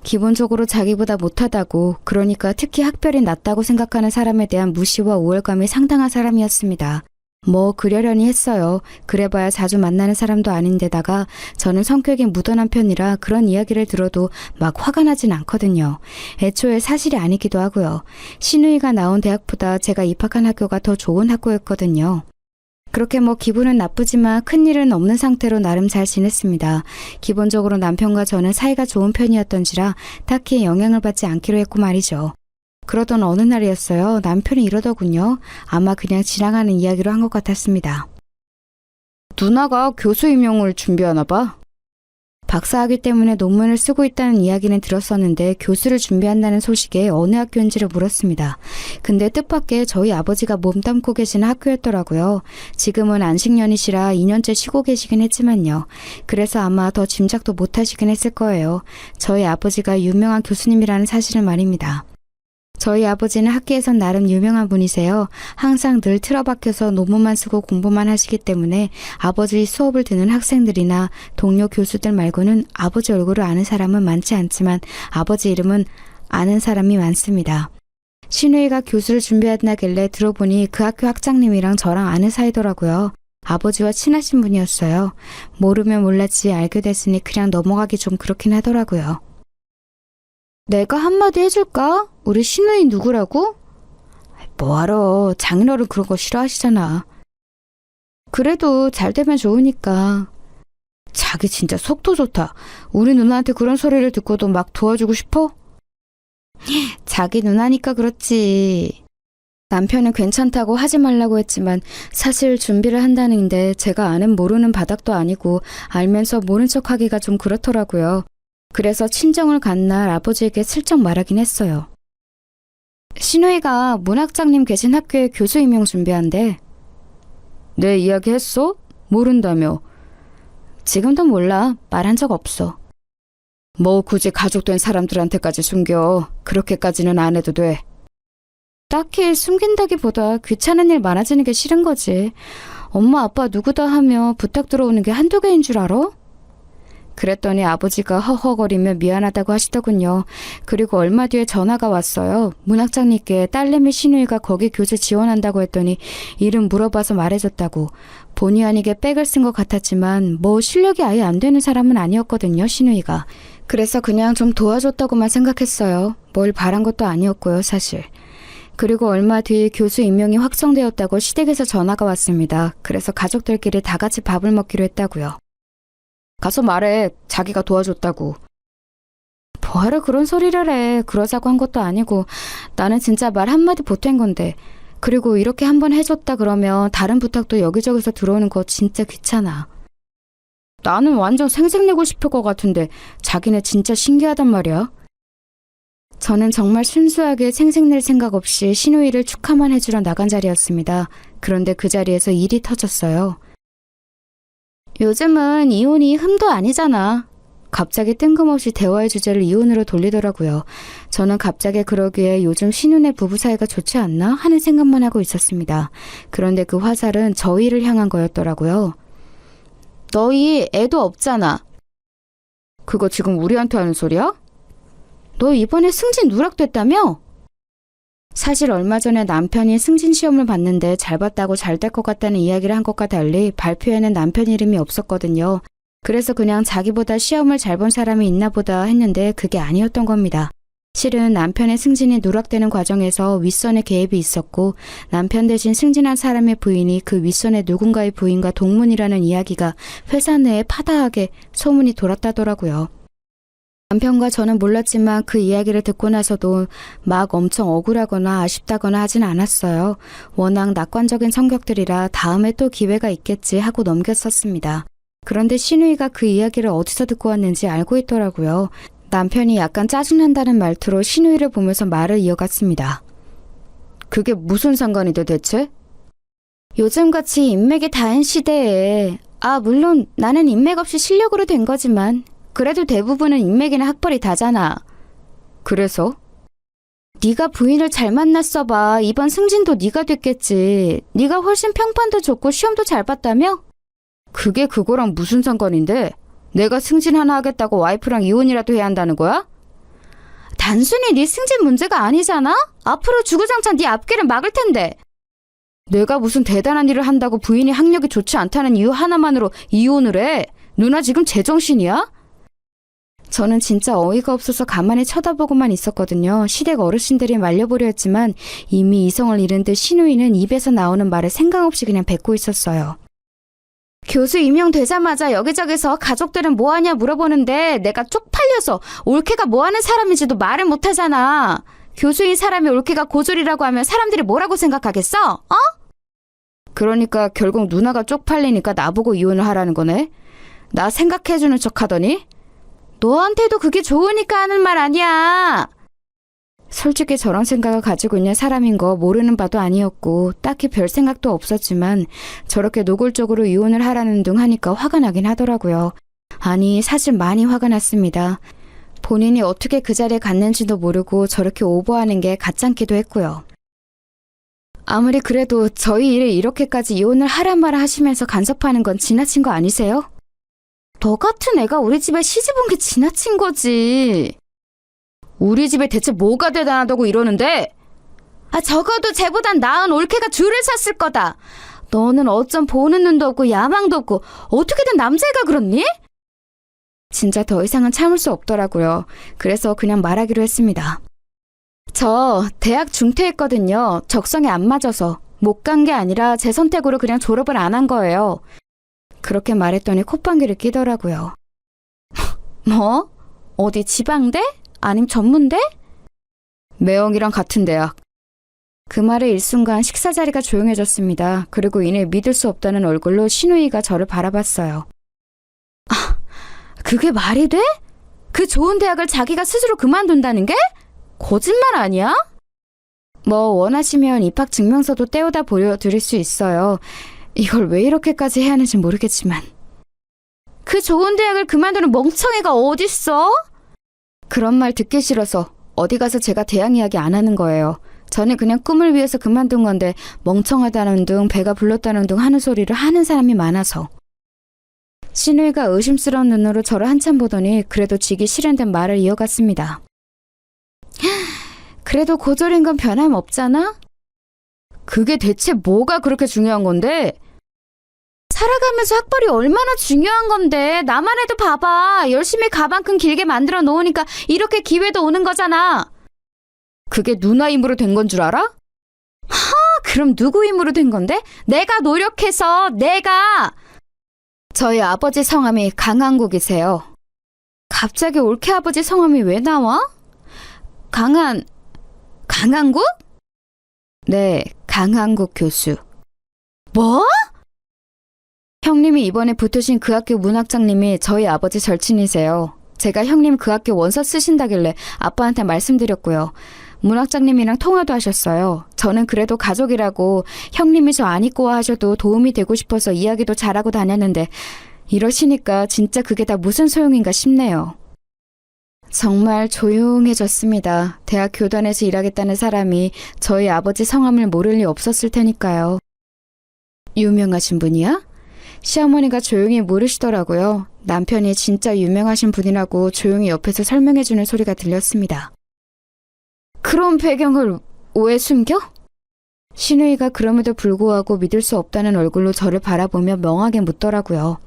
기본적으로 자기보다 못하다고, 그러니까 특히 학벌이 낮다고 생각하는 사람에 대한 무시와 우월감이 상당한 사람이었습니다. 뭐 그러려니 했어요. 그래봐야 자주 만나는 사람도 아닌데다가 저는 성격이 무던한 편이라 그런 이야기를 들어도 막 화가 나진 않거든요. 애초에 사실이 아니기도 하고요. 신우이가 나온 대학보다 제가 입학한 학교가 더 좋은 학교였거든요. 그렇게 뭐 기분은 나쁘지만 큰일은 없는 상태로 나름 잘 지냈습니다. 기본적으로 남편과 저는 사이가 좋은 편이었던지라 딱히 영향을 받지 않기로 했고 말이죠. 그러던 어느 날이었어요. 남편이 이러더군요. 아마 그냥 지나가는 이야기로 한 것 같았습니다. 누나가 교수 임용을 준비하나 봐. 박사학위 때문에 논문을 쓰고 있다는 이야기는 들었었는데 교수를 준비한다는 소식에 어느 학교인지를 물었습니다. 근데 뜻밖의 저희 아버지가 몸담고 계시는 학교였더라고요. 지금은 안식년이시라 2년째 쉬고 계시긴 했지만요. 그래서 아마 더 짐작도 못하시긴 했을 거예요. 저희 아버지가 유명한 교수님이라는 사실을 말입니다. 저희 아버지는 학계에선 나름 유명한 분이세요. 항상 늘 틀어박혀서 논문만 쓰고 공부만 하시기 때문에 아버지 수업을 듣는 학생들이나 동료 교수들 말고는 아버지 얼굴을 아는 사람은 많지 않지만 아버지 이름은 아는 사람이 많습니다. 신우이가 교수를 준비한다길래 들어보니 그 학교 학장님이랑 저랑 아는 사이더라고요. 아버지와 친하신 분이었어요. 모르면 몰랐지 알게 됐으니 그냥 넘어가기 좀 그렇긴 하더라고요. 내가 한마디 해줄까? 우리 신우이 누구라고? 뭐하러, 장인어른 그런 거 싫어하시잖아. 그래도 잘 되면 좋으니까. 자기 진짜 속도 좋다. 우리 누나한테 그런 소리를 듣고도 막 도와주고 싶어? 자기 누나니까 그렇지. 남편은 괜찮다고 하지 말라고 했지만 사실 준비를 한다는데 제가 아는 모르는 바닥도 아니고 알면서 모른 척하기가 좀 그렇더라고요. 그래서 친정을 간 날 아버지에게 슬쩍 말하긴 했어요. 신우이가 문학장님 계신 학교에 교수 임용 준비한대. 내 이야기 했어? 모른다며. 지금도 몰라. 말한 적 없어. 뭐 굳이 가족된 사람들한테까지 숨겨. 그렇게까지는 안 해도 돼. 딱히 숨긴다기보다 귀찮은 일 많아지는 게 싫은 거지. 엄마 아빠 누구다 하며 부탁 들어오는 게 한두 개인 줄 알아? 그랬더니 아버지가 허허거리며 미안하다고 하시더군요. 그리고 얼마 뒤에 전화가 왔어요. 문학장님께 딸내미 신우이가 거기 교재 지원한다고 했더니 이름 물어봐서 말해줬다고. 본의 아니게 백을 쓴 것 같았지만 뭐 실력이 아예 안 되는 사람은 아니었거든요, 신우이가. 그래서 그냥 좀 도와줬다고만 생각했어요. 뭘 바란 것도 아니었고요, 사실. 그리고 얼마 뒤 교수 임명이 확정되었다고 시댁에서 전화가 왔습니다. 그래서 가족들끼리 다 같이 밥을 먹기로 했다고요. 가서 말해. 자기가 도와줬다고. 뭐하러 그런 소리를 해. 그러자고 한 것도 아니고 나는 진짜 말 한마디 보탠 건데. 그리고 이렇게 한번 해줬다 그러면 다른 부탁도 여기저기서 들어오는 거 진짜 귀찮아. 나는 완전 생색내고 싶을 것 같은데 자기네 진짜 신기하단 말이야. 저는 정말 순수하게 생색낼 생각 없이 신우이를 축하만 해주러 나간 자리였습니다. 그런데 그 자리에서 일이 터졌어요. 요즘은 이혼이 흠도 아니잖아. 갑자기 뜬금없이 대화의 주제를 이혼으로 돌리더라고요. 저는 갑자기 그러기에 요즘 신우네 부부 사이가 좋지 않나 하는 생각만 하고 있었습니다. 그런데 그 화살은 저희를 향한 거였더라고요. 너희 애도 없잖아. 그거 지금 우리한테 하는 소리야? 너 이번에 승진 누락됐다며? 사실 얼마 전에 남편이 승진 시험을 봤는데 잘 봤다고 잘 될 것 같다는 이야기를 한 것과 달리 발표에는 남편 이름이 없었거든요. 그래서 그냥 자기보다 시험을 잘 본 사람이 있나 보다 했는데 그게 아니었던 겁니다. 실은 남편의 승진이 누락되는 과정에서 윗선의 개입이 있었고 남편 대신 승진한 사람의 부인이 그 윗선의 누군가의 부인과 동문이라는 이야기가 회사 내에 파다하게 소문이 돌았다더라고요. 남편과 저는 몰랐지만 그 이야기를 듣고 나서도 막 엄청 억울하거나 아쉽다거나 하진 않았어요. 워낙 낙관적인 성격들이라 다음에 또 기회가 있겠지 하고 넘겼었습니다. 그런데 신우이가 그 이야기를 어디서 듣고 왔는지 알고 있더라고요. 남편이 약간 짜증난다는 말투로 신우이를 보면서 말을 이어갔습니다. 그게 무슨 상관이 돼 대체? 요즘같이 인맥이 다인 시대에 물론 나는 인맥 없이 실력으로 된 거지만 그래도 대부분은 인맥이나 학벌이 다잖아. 그래서? 네가 부인을 잘 만났어 봐. 이번 승진도 네가 됐겠지. 네가 훨씬 평판도 좋고 시험도 잘 봤다며? 그게 그거랑 무슨 상관인데? 내가 승진 하나 하겠다고 와이프랑 이혼이라도 해야 한다는 거야? 단순히 네 승진 문제가 아니잖아? 앞으로 주구장창 네 앞길을 막을 텐데. 내가 무슨 대단한 일을 한다고 부인이 학력이 좋지 않다는 이유 하나만으로 이혼을 해? 누나 지금 제정신이야? 저는 진짜 어이가 없어서 가만히 쳐다보고만 있었거든요. 시댁 어르신들이 말려보려 했지만 이미 이성을 잃은 듯 신우이는 입에서 나오는 말을 생각 없이 그냥 뱉고 있었어요. 교수 임명되자마자 여기저기서 가족들은 뭐하냐 물어보는데 내가 쪽팔려서 올케가 뭐하는 사람인지도 말을 못하잖아. 교수인 사람이 올케가 고졸이라고 하면 사람들이 뭐라고 생각하겠어? 어? 그러니까 결국 누나가 쪽팔리니까 나보고 이혼을 하라는 거네. 나 생각해주는 척 하더니 너한테도 그게 좋으니까 하는 말 아니야. 솔직히 저런 생각을 가지고 있는 사람인 거 모르는 바도 아니었고 딱히 별 생각도 없었지만 저렇게 노골적으로 이혼을 하라는 둥 하니까 화가 나긴 하더라고요. 아니 사실 많이 화가 났습니다. 본인이 어떻게 그 자리에 갔는지도 모르고 저렇게 오버하는 게 가짱기도 했고요. 아무리 그래도 저희 일을 이렇게까지 이혼을 하란 말을 하시면서 간섭하는 건 지나친 거 아니세요? 너 같은 애가 우리 집에 시집 온 게 지나친 거지. 우리 집에 대체 뭐가 대단하다고 이러는데? 적어도 쟤보단 나은 올케가 줄을 섰을 거다. 너는 어쩜 보는 눈도 없고 야망도 없고 어떻게 된 남자애가 그렇니? 진짜 더 이상은 참을 수 없더라고요. 그래서 그냥 말하기로 했습니다. 저 대학 중퇴했거든요. 적성에 안 맞아서. 못 간 게 아니라 제 선택으로 그냥 졸업을 안 한 거예요. 그렇게 말했더니 콧방귀를 끼더라고요. 뭐? 어디 지방대? 아님 전문대? 매형이랑 같은 대학. 그 말에 일순간 식사 자리가 조용해졌습니다. 그리고 이내 믿을 수 없다는 얼굴로 신우이가 저를 바라봤어요. 그게 말이 돼? 그 좋은 대학을 자기가 스스로 그만둔다는 게? 거짓말 아니야? 뭐 원하시면 입학 증명서도 떼어다 보여드릴 수 있어요. 이걸 왜 이렇게까지 해야 하는지 모르겠지만. 그 좋은 대학을 그만두는 멍청이가 어딨어? 그런 말 듣기 싫어서 어디 가서 제가 대학 이야기 안 하는 거예요. 저는 그냥 꿈을 위해서 그만둔 건데 멍청하다는 둥 배가 불렀다는 둥 하는 소리를 하는 사람이 많아서. 신우이가 의심스러운 눈으로 저를 한참 보더니 그래도 지기 싫은 듯 말을 이어갔습니다. 그래도 고졸인 건 변함없잖아? 그게 대체 뭐가 그렇게 중요한 건데? 살아가면서 학벌이 얼마나 중요한 건데. 나만 해도 봐봐. 열심히 가방끈 길게 만들어 놓으니까 이렇게 기회도 오는 거잖아. 그게 누나 힘으로 된 건 줄 알아? 그럼 누구 힘으로 된 건데? 내가 노력해서 내가. 저희 아버지 성함이 강한국이세요. 갑자기 올케 아버지 성함이 왜 나와? 강한국? 네, 강한국 교수. 뭐? 형님이 이번에 붙으신 그 학교 문학장님이 저희 아버지 절친이세요. 제가 형님 그 학교 원서 쓰신다길래 아빠한테 말씀드렸고요. 문학장님이랑 통화도 하셨어요. 저는 그래도 가족이라고 형님이 저 안 입고 와 하셔도 도움이 되고 싶어서 이야기도 잘하고 다녔는데 이러시니까 진짜 그게 다 무슨 소용인가 싶네요. 정말 조용해졌습니다. 대학 교단에서 일하겠다는 사람이 저희 아버지 성함을 모를 리 없었을 테니까요. 유명하신 분이야? 시어머니가 조용히 물으시더라고요. 남편이 진짜 유명하신 분이라고 조용히 옆에서 설명해주는 소리가 들렸습니다. 그런 배경을 왜 숨겨? 신우이가 그럼에도 불구하고 믿을 수 없다는 얼굴로 저를 바라보며 멍하게 묻더라고요.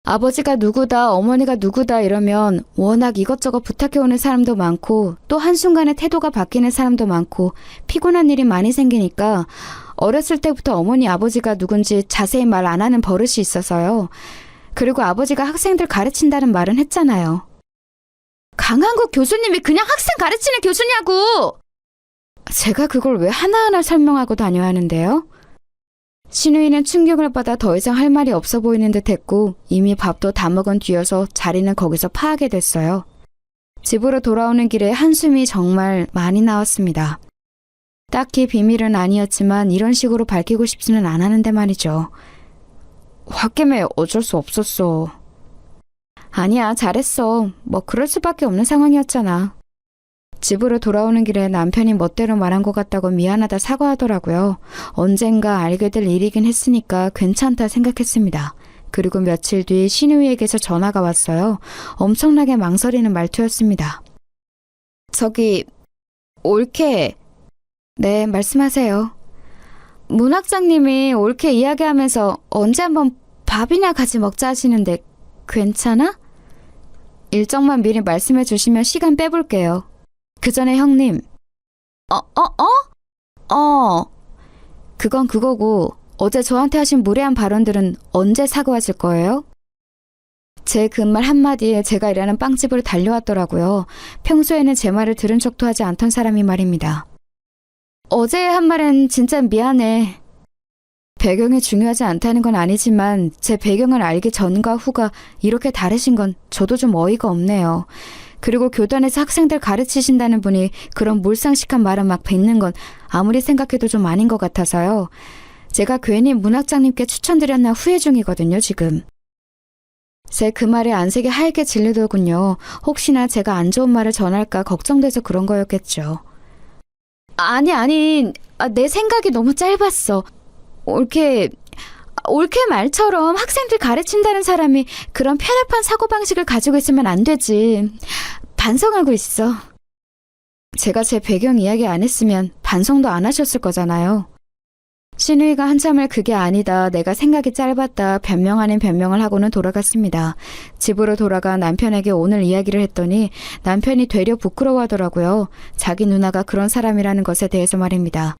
아버지가 누구다, 어머니가 누구다 이러면 워낙 이것저것 부탁해오는 사람도 많고 또 한순간에 태도가 바뀌는 사람도 많고 피곤한 일이 많이 생기니까 어렸을 때부터 어머니 아버지가 누군지 자세히 말 안 하는 버릇이 있어서요. 그리고 아버지가 학생들 가르친다는 말은 했잖아요. 강한국 교수님이 그냥 학생 가르치는 교수냐고! 제가 그걸 왜 하나하나 설명하고 다녀야 하는데요? 신우이는 충격을 받아 더 이상 할 말이 없어 보이는 듯 했고 이미 밥도 다 먹은 뒤여서 자리는 거기서 파하게 됐어요. 집으로 돌아오는 길에 한숨이 정말 많이 나왔습니다. 딱히 비밀은 아니었지만 이런 식으로 밝히고 싶지는 않았는데 말이죠. 홧김에 어쩔 수 없었어. 아니야, 잘했어. 뭐 그럴 수밖에 없는 상황이었잖아. 집으로 돌아오는 길에 남편이 멋대로 말한 것 같다고 미안하다 사과하더라고요. 언젠가 알게 될 일이긴 했으니까 괜찮다 생각했습니다. 그리고 며칠 뒤 신우이에게서 전화가 왔어요. 엄청나게 망설이는 말투였습니다. 저기, 올케. 네, 말씀하세요. 문학장님이 올케 이야기하면서 언제 한번 밥이나 같이 먹자 하시는데 괜찮아? 일정만 미리 말씀해 주시면 시간 빼볼게요. 그 전에 형님. 그건 그거고 어제 저한테 하신 무례한 발언들은 언제 사과하실 거예요? 제 그 말 한마디에 제가 일하는 빵집으로 달려왔더라고요. 평소에는 제 말을 들은 척도 하지 않던 사람이 말입니다. 어제 한 말은 진짜 미안해. 배경이 중요하지 않다는 건 아니지만 제 배경을 알기 전과 후가 이렇게 다르신 건 저도 좀 어이가 없네요. 그리고 교단에서 학생들 가르치신다는 분이 그런 몰상식한 말을 막 뱉는 건 아무리 생각해도 좀 아닌 것 같아서요. 제가 괜히 문학장님께 추천드렸나 후회 중이거든요, 지금. 제 그 말에 안색이 하얗게 질리더군요. 혹시나 제가 안 좋은 말을 전할까 걱정돼서 그런 거였겠죠. 아니, 내 생각이 너무 짧았어. 올케 말처럼 학생들 가르친다는 사람이 그런 편협한 사고방식을 가지고 있으면 안 되지. 반성하고 있어. 제가 제 배경 이야기 안 했으면 반성도 안 하셨을 거잖아요. 신우이가 한참을 그게 아니다, 내가 생각이 짧았다 변명 아닌 변명을 하고는 돌아갔습니다. 집으로 돌아가 남편에게 오늘 이야기를 했더니 남편이 되려 부끄러워하더라고요. 자기 누나가 그런 사람이라는 것에 대해서 말입니다.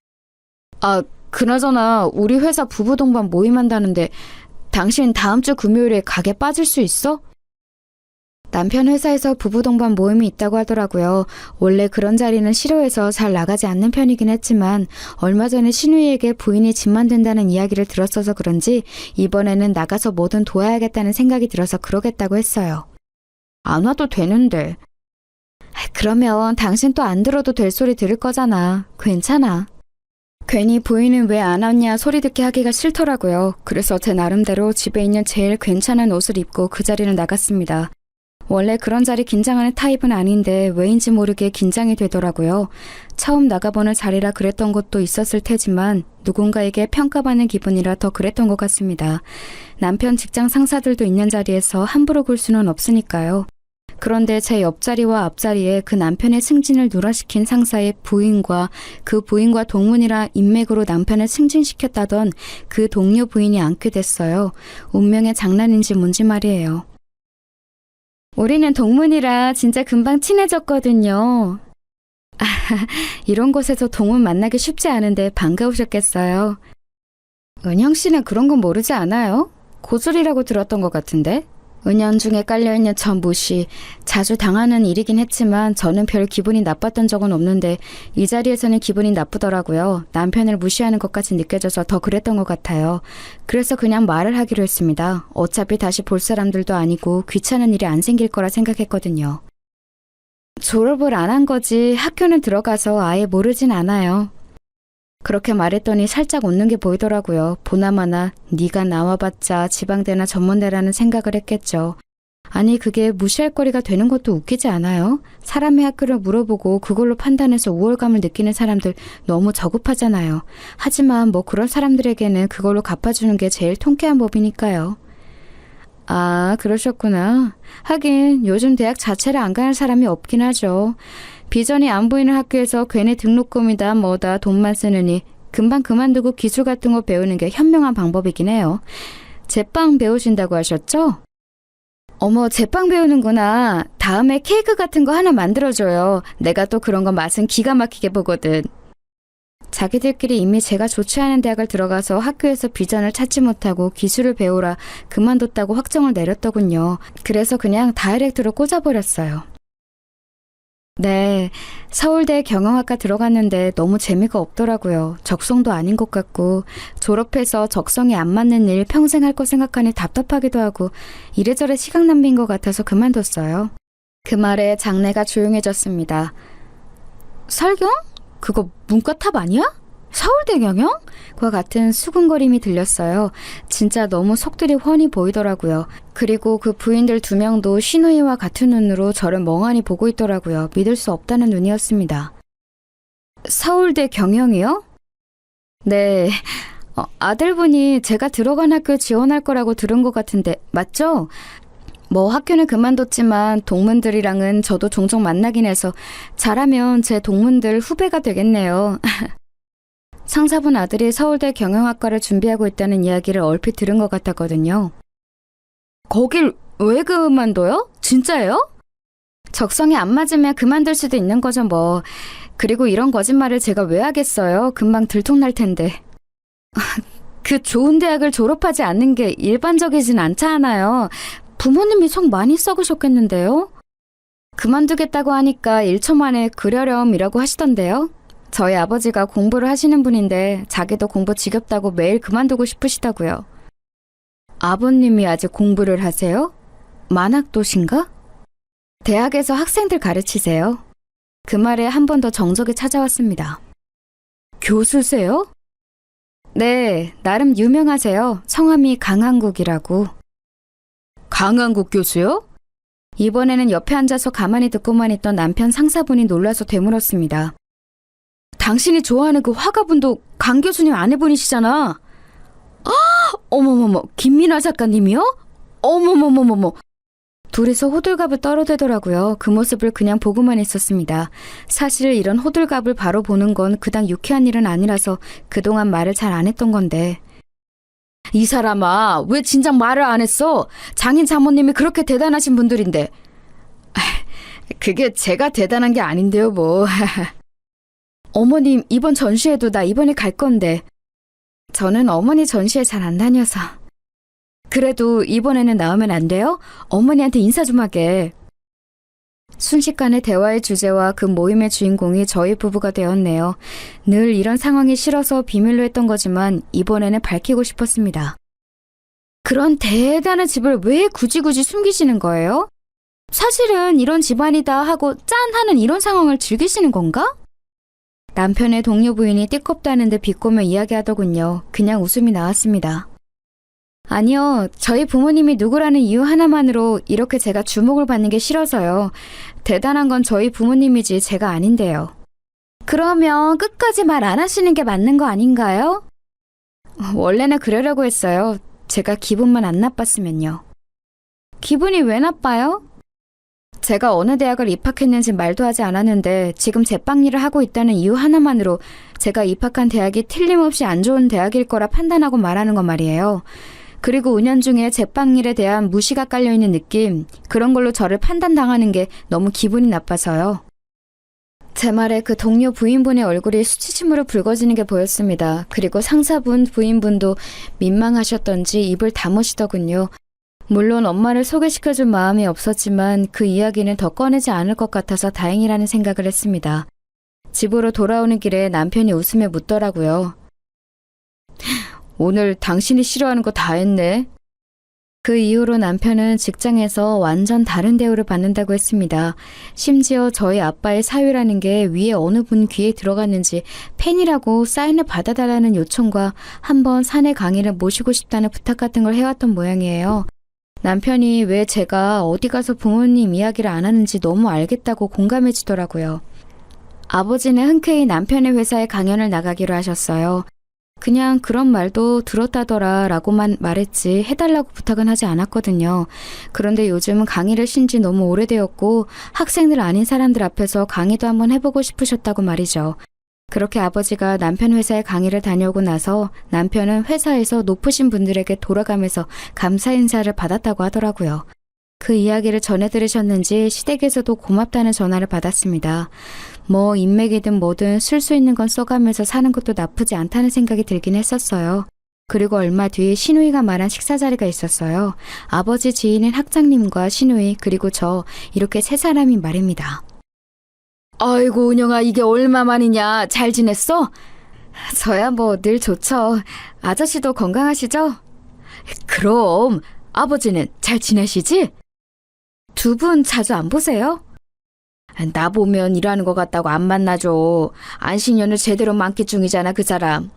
그나저나 우리 회사 부부 동반 모임한다는데 당신 다음 주 금요일에 가게 빠질 수 있어? 남편 회사에서 부부 동반 모임이 있다고 하더라고요. 원래 그런 자리는 싫어해서 잘 나가지 않는 편이긴 했지만 얼마 전에 신우이에게 부인이 집만 된다는 이야기를 들었어서 그런지 이번에는 나가서 뭐든 도와야겠다는 생각이 들어서 그러겠다고 했어요. 안 와도 되는데. 그러면 당신 또 안 들어도 될 소리 들을 거잖아. 괜찮아. 괜히 부인은 왜 안 왔냐 소리 듣게 하기가 싫더라고요. 그래서 제 나름대로 집에 있는 제일 괜찮은 옷을 입고 그 자리를 나갔습니다. 원래 그런 자리 긴장하는 타입은 아닌데 왜인지 모르게 긴장이 되더라고요. 처음 나가보는 자리라 그랬던 것도 있었을 테지만 누군가에게 평가받는 기분이라 더 그랬던 것 같습니다. 남편 직장 상사들도 있는 자리에서 함부로 굴 수는 없으니까요. 그런데 제 옆자리와 앞자리에 그 남편의 승진을 누락시킨 상사의 부인과 그 부인과 동문이라 인맥으로 남편을 승진시켰다던 그 동료 부인이 앉게 됐어요. 운명의 장난인지 뭔지 말이에요. 우리는 동문이라 진짜 금방 친해졌거든요. 이런 곳에서 동문 만나기 쉽지 않은데 반가우셨겠어요. 은영 씨는 그런 건 모르지 않아요? 고졸이라고 들었던 것 같은데? 은연중에 깔려있는 저 무시, 자주 당하는 일이긴 했지만 저는 별 기분이 나빴던 적은 없는데 이 자리에서는 기분이 나쁘더라고요. 남편을 무시하는 것까지 느껴져서 더 그랬던 것 같아요. 그래서 그냥 말을 하기로 했습니다. 어차피 다시 볼 사람들도 아니고 귀찮은 일이 안 생길 거라 생각했거든요. 졸업을 안 한 거지 학교는 들어가서 아예 모르진 않아요. 그렇게 말했더니 살짝 웃는 게 보이더라고요. 보나마나 네가 나와봤자 지방대나 전문대라는 생각을 했겠죠. 아니 그게 무시할 거리가 되는 것도 웃기지 않아요? 사람의 학교를 물어보고 그걸로 판단해서 우월감을 느끼는 사람들 너무 저급하잖아요. 하지만 뭐 그런 사람들에게는 그걸로 갚아주는 게 제일 통쾌한 법이니까요. 아, 그러셨구나. 하긴 요즘 대학 자체를 안 가는 사람이 없긴 하죠. 비전이 안 보이는 학교에서 괜히 등록금이다 뭐다 돈만 쓰느니 금방 그만두고 기술 같은 거 배우는 게 현명한 방법이긴 해요. 제빵 배우신다고 하셨죠? 어머, 제빵 배우는구나. 다음에 케이크 같은 거 하나 만들어줘요. 내가 또 그런 거 맛은 기가 막히게 보거든. 자기들끼리 이미 제가 좋지 않은 대학을 들어가서 학교에서 비전을 찾지 못하고 기술을 배우라 그만뒀다고 확정을 내렸더군요. 그래서 그냥 다이렉트로 꽂아버렸어요. 네, 서울대 경영학과 들어갔는데 너무 재미가 없더라고요. 적성도 아닌 것 같고 졸업해서 적성이 안 맞는 일 평생 할 거 생각하니 답답하기도 하고 이래저래 시간 낭비인 것 같아서 그만뒀어요. 그 말에 장내가 조용해졌습니다. 설경? 그거 문과탑 아니야? 서울대 경영? 과 같은 수군거림이 들렸어요. 진짜 너무 속들이 훤히 보이더라고요. 그리고 그 부인들 2명도 신우이와 같은 눈으로 저를 멍하니 보고 있더라고요. 믿을 수 없다는 눈이었습니다. 서울대 경영이요? 네. 아들분이 제가 들어간 학교 지원할 거라고 들은 것 같은데 맞죠? 뭐 학교는 그만뒀지만 동문들이랑은 저도 종종 만나긴 해서 잘하면 제 동문들 후배가 되겠네요. 상사분 아들이 서울대 경영학과를 준비하고 있다는 이야기를 얼핏 들은 것 같았거든요. 거길 왜 그만둬요? 진짜예요? 적성이 안 맞으면 그만둘 수도 있는 거죠 뭐. 그리고 이런 거짓말을 제가 왜 하겠어요? 금방 들통날 텐데. 그 좋은 대학을 졸업하지 않는 게 일반적이진 않잖아요. 부모님이 속 많이 썩으셨겠는데요? 그만두겠다고 하니까 1초 만에 그러렴이라고 하시던데요. 저희 아버지가 공부를 하시는 분인데 자기도 공부 지겹다고 매일 그만두고 싶으시다고요. 아버님이 아직 공부를 하세요? 만학도신가? 대학에서 학생들 가르치세요. 그 말에 한 번 더 정적이 찾아왔습니다. 교수세요? 네, 나름 유명하세요. 성함이 강한국이라고. 강한국 교수요? 이번에는 옆에 앉아서 가만히 듣고만 있던 남편 상사분이 놀라서 되물었습니다. 당신이 좋아하는 그 화가분도 강 교수님 아내분이시잖아. 아, 어머머머, 김민아 작가님이요? 어머머머머머. 둘이서 호들갑을 떨어대더라고요. 그 모습을 그냥 보고만 있었습니다. 사실 이런 호들갑을 바로 보는 건 그닥 유쾌한 일은 아니라서 그동안 말을 잘 안 했던 건데. 이 사람아, 왜 진작 말을 안 했어? 장인 장모님이 그렇게 대단하신 분들인데. 그게 제가 대단한 게 아닌데요, 뭐. 어머님, 이번 전시회도 나 이번에 갈 건데. 저는 어머니 전시회 잘 안 다녀서. 그래도 이번에는 나오면 안 돼요? 어머니한테 인사 좀 하게. 순식간에 대화의 주제와 그 모임의 주인공이 저희 부부가 되었네요. 늘 이런 상황이 싫어서 비밀로 했던 거지만 이번에는 밝히고 싶었습니다. 그런 대단한 집을 왜 굳이 숨기시는 거예요? 사실은 이런 집안이다 하고 짠 하는 이런 상황을 즐기시는 건가? 남편의 동료 부인이 띠껍다는데 비꼬며 이야기하더군요. 그냥 웃음이 나왔습니다. 아니요, 저희 부모님이 누구라는 이유 하나만으로 이렇게 제가 주목을 받는 게 싫어서요. 대단한 건 저희 부모님이지 제가 아닌데요. 그러면 끝까지 말 안 하시는 게 맞는 거 아닌가요? 원래는 그러려고 했어요. 제가 기분만 안 나빴으면요. 기분이 왜 나빠요? 제가 어느 대학을 입학했는지 말도 하지 않았는데 지금 제빵 일을 하고 있다는 이유 하나만으로 제가 입학한 대학이 틀림없이 안 좋은 대학일 거라 판단하고 말하는 건 말이에요. 그리고 은연중에 제빵 일에 대한 무시가 깔려있는 느낌, 그런 걸로 저를 판단당하는 게 너무 기분이 나빠서요. 제 말에 그 동료 부인분의 얼굴이 수치심으로 붉어지는 게 보였습니다. 그리고 상사분, 부인분도 민망하셨던지 입을 다무시더군요. 물론 엄마를 소개시켜줄 마음이 없었지만 그 이야기는 더 꺼내지 않을 것 같아서 다행이라는 생각을 했습니다. 집으로 돌아오는 길에 남편이 웃으며 묻더라고요. 오늘 당신이 싫어하는 거 다 했네. 그 이후로 남편은 직장에서 완전 다른 대우를 받는다고 했습니다. 심지어 저희 아빠의 사유라는 게 위에 어느 분 귀에 들어갔는지 팬이라고 사인을 받아달라는 요청과 한번 사내 강의를 모시고 싶다는 부탁 같은 걸 해왔던 모양이에요. 남편이 왜 제가 어디 가서 부모님 이야기를 안 하는지 너무 알겠다고 공감해 주더라고요. 아버지는 흔쾌히 남편의 회사에 강연을 나가기로 하셨어요. 그냥 그런 말도 들었다더라 라고만 말했지 해달라고 부탁은 하지 않았거든요. 그런데 요즘은 강의를 쉰 지 너무 오래되었고 학생들 아닌 사람들 앞에서 강의도 한번 해보고 싶으셨다고 말이죠. 그렇게 아버지가 남편 회사에 강의를 다녀오고 나서 남편은 회사에서 높으신 분들에게 돌아가면서 감사 인사를 받았다고 하더라고요. 그 이야기를 전해 들으셨는지 시댁에서도 고맙다는 전화를 받았습니다. 뭐 인맥이든 뭐든 쓸 수 있는 건 써가면서 사는 것도 나쁘지 않다는 생각이 들긴 했었어요. 그리고 얼마 뒤에 시누이가 말한 식사 자리가 있었어요. 아버지 지인인 학장님과 시누이 그리고 저 이렇게 세 사람이 말입니다. 아이고 은영아 이게 얼마만이냐 잘 지냈어? 저야 뭐 늘 좋죠. 아저씨도 건강하시죠? 그럼 아버지는 잘 지내시지? 두 분 자주 안 보세요? 나 보면 일하는 것 같다고 안 만나줘. 안식년을 제대로 만끽 중이잖아 그 사람.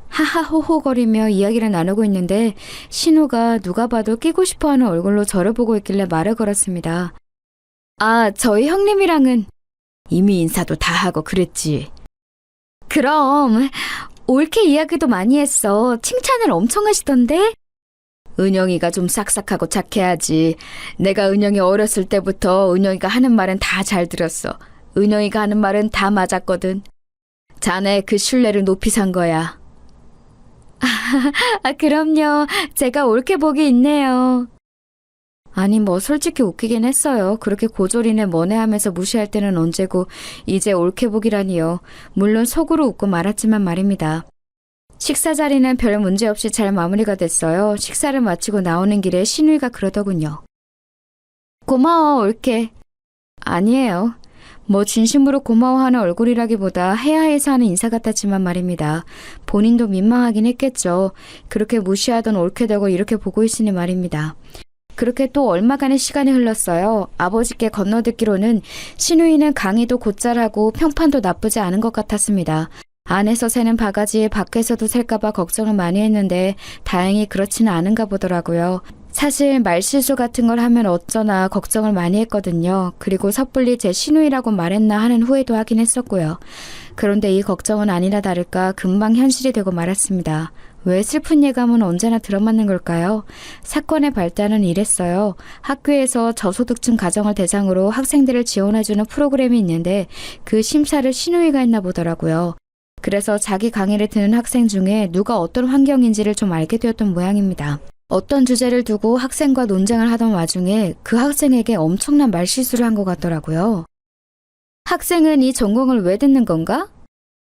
하하호호거리며 이야기를 나누고 있는데 신우가 누가 봐도 끼고 싶어하는 얼굴로 저를 보고 있길래 말을 걸었습니다. 아 저희 형님이랑은 이미 인사도 다 하고 그랬지. 그럼 옳게 이야기도 많이 했어. 칭찬을 엄청 하시던데? 은영이가 좀 싹싹하고 착해야지. 내가 은영이 어렸을 때부터 은영이가 하는 말은 다 잘 들었어. 은영이가 하는 말은 다 맞았거든. 자네 그 신뢰를 높이 산 거야. 그럼요. 제가 옳게 복이 있네요. 아니 뭐 솔직히 웃기긴 했어요. 그렇게 고졸이네 뭐네 하면서 무시할 때는 언제고 이제 옳게 복이라니요. 물론 속으로 웃고 말았지만 말입니다. 식사 자리는 별 문제 없이 잘 마무리가 됐어요. 식사를 마치고 나오는 길에 신우이가 그러더군요. 고마워 옳게. 아니에요. 뭐 진심으로 고마워하는 얼굴이라기보다 해야 해서 하는 인사 같았지만 말입니다. 본인도 민망하긴 했겠죠. 그렇게 무시하던 옳게 되고 이렇게 보고 있으니 말입니다. 그렇게 또 얼마간의 시간이 흘렀어요. 아버지께 건너듣기로는 신우이는 강의도 곧잘하고 평판도 나쁘지 않은 것 같았습니다. 안에서 새는 바가지에 밖에서도 셀까봐 걱정을 많이 했는데 다행히 그렇지는 않은가 보더라고요. 사실 말실수 같은 걸 하면 어쩌나 걱정을 많이 했거든요. 그리고 섣불리 제 시누이라고 말했나 하는 후회도 하긴 했었고요. 그런데 이 걱정은 아니라 다를까 금방 현실이 되고 말았습니다. 왜 슬픈 예감은 언제나 들어맞는 걸까요? 사건의 발단은 이랬어요. 학교에서 저소득층 가정을 대상으로 학생들을 지원해주는 프로그램이 있는데 그 심사를 시누이가 했나 보더라고요. 그래서 자기 강의를 듣는 학생 중에 누가 어떤 환경인지를 좀 알게 되었던 모양입니다. 어떤 주제를 두고 학생과 논쟁을 하던 와중에 그 학생에게 엄청난 말실수를 한 것 같더라고요. 학생은 이 전공을 왜 듣는 건가?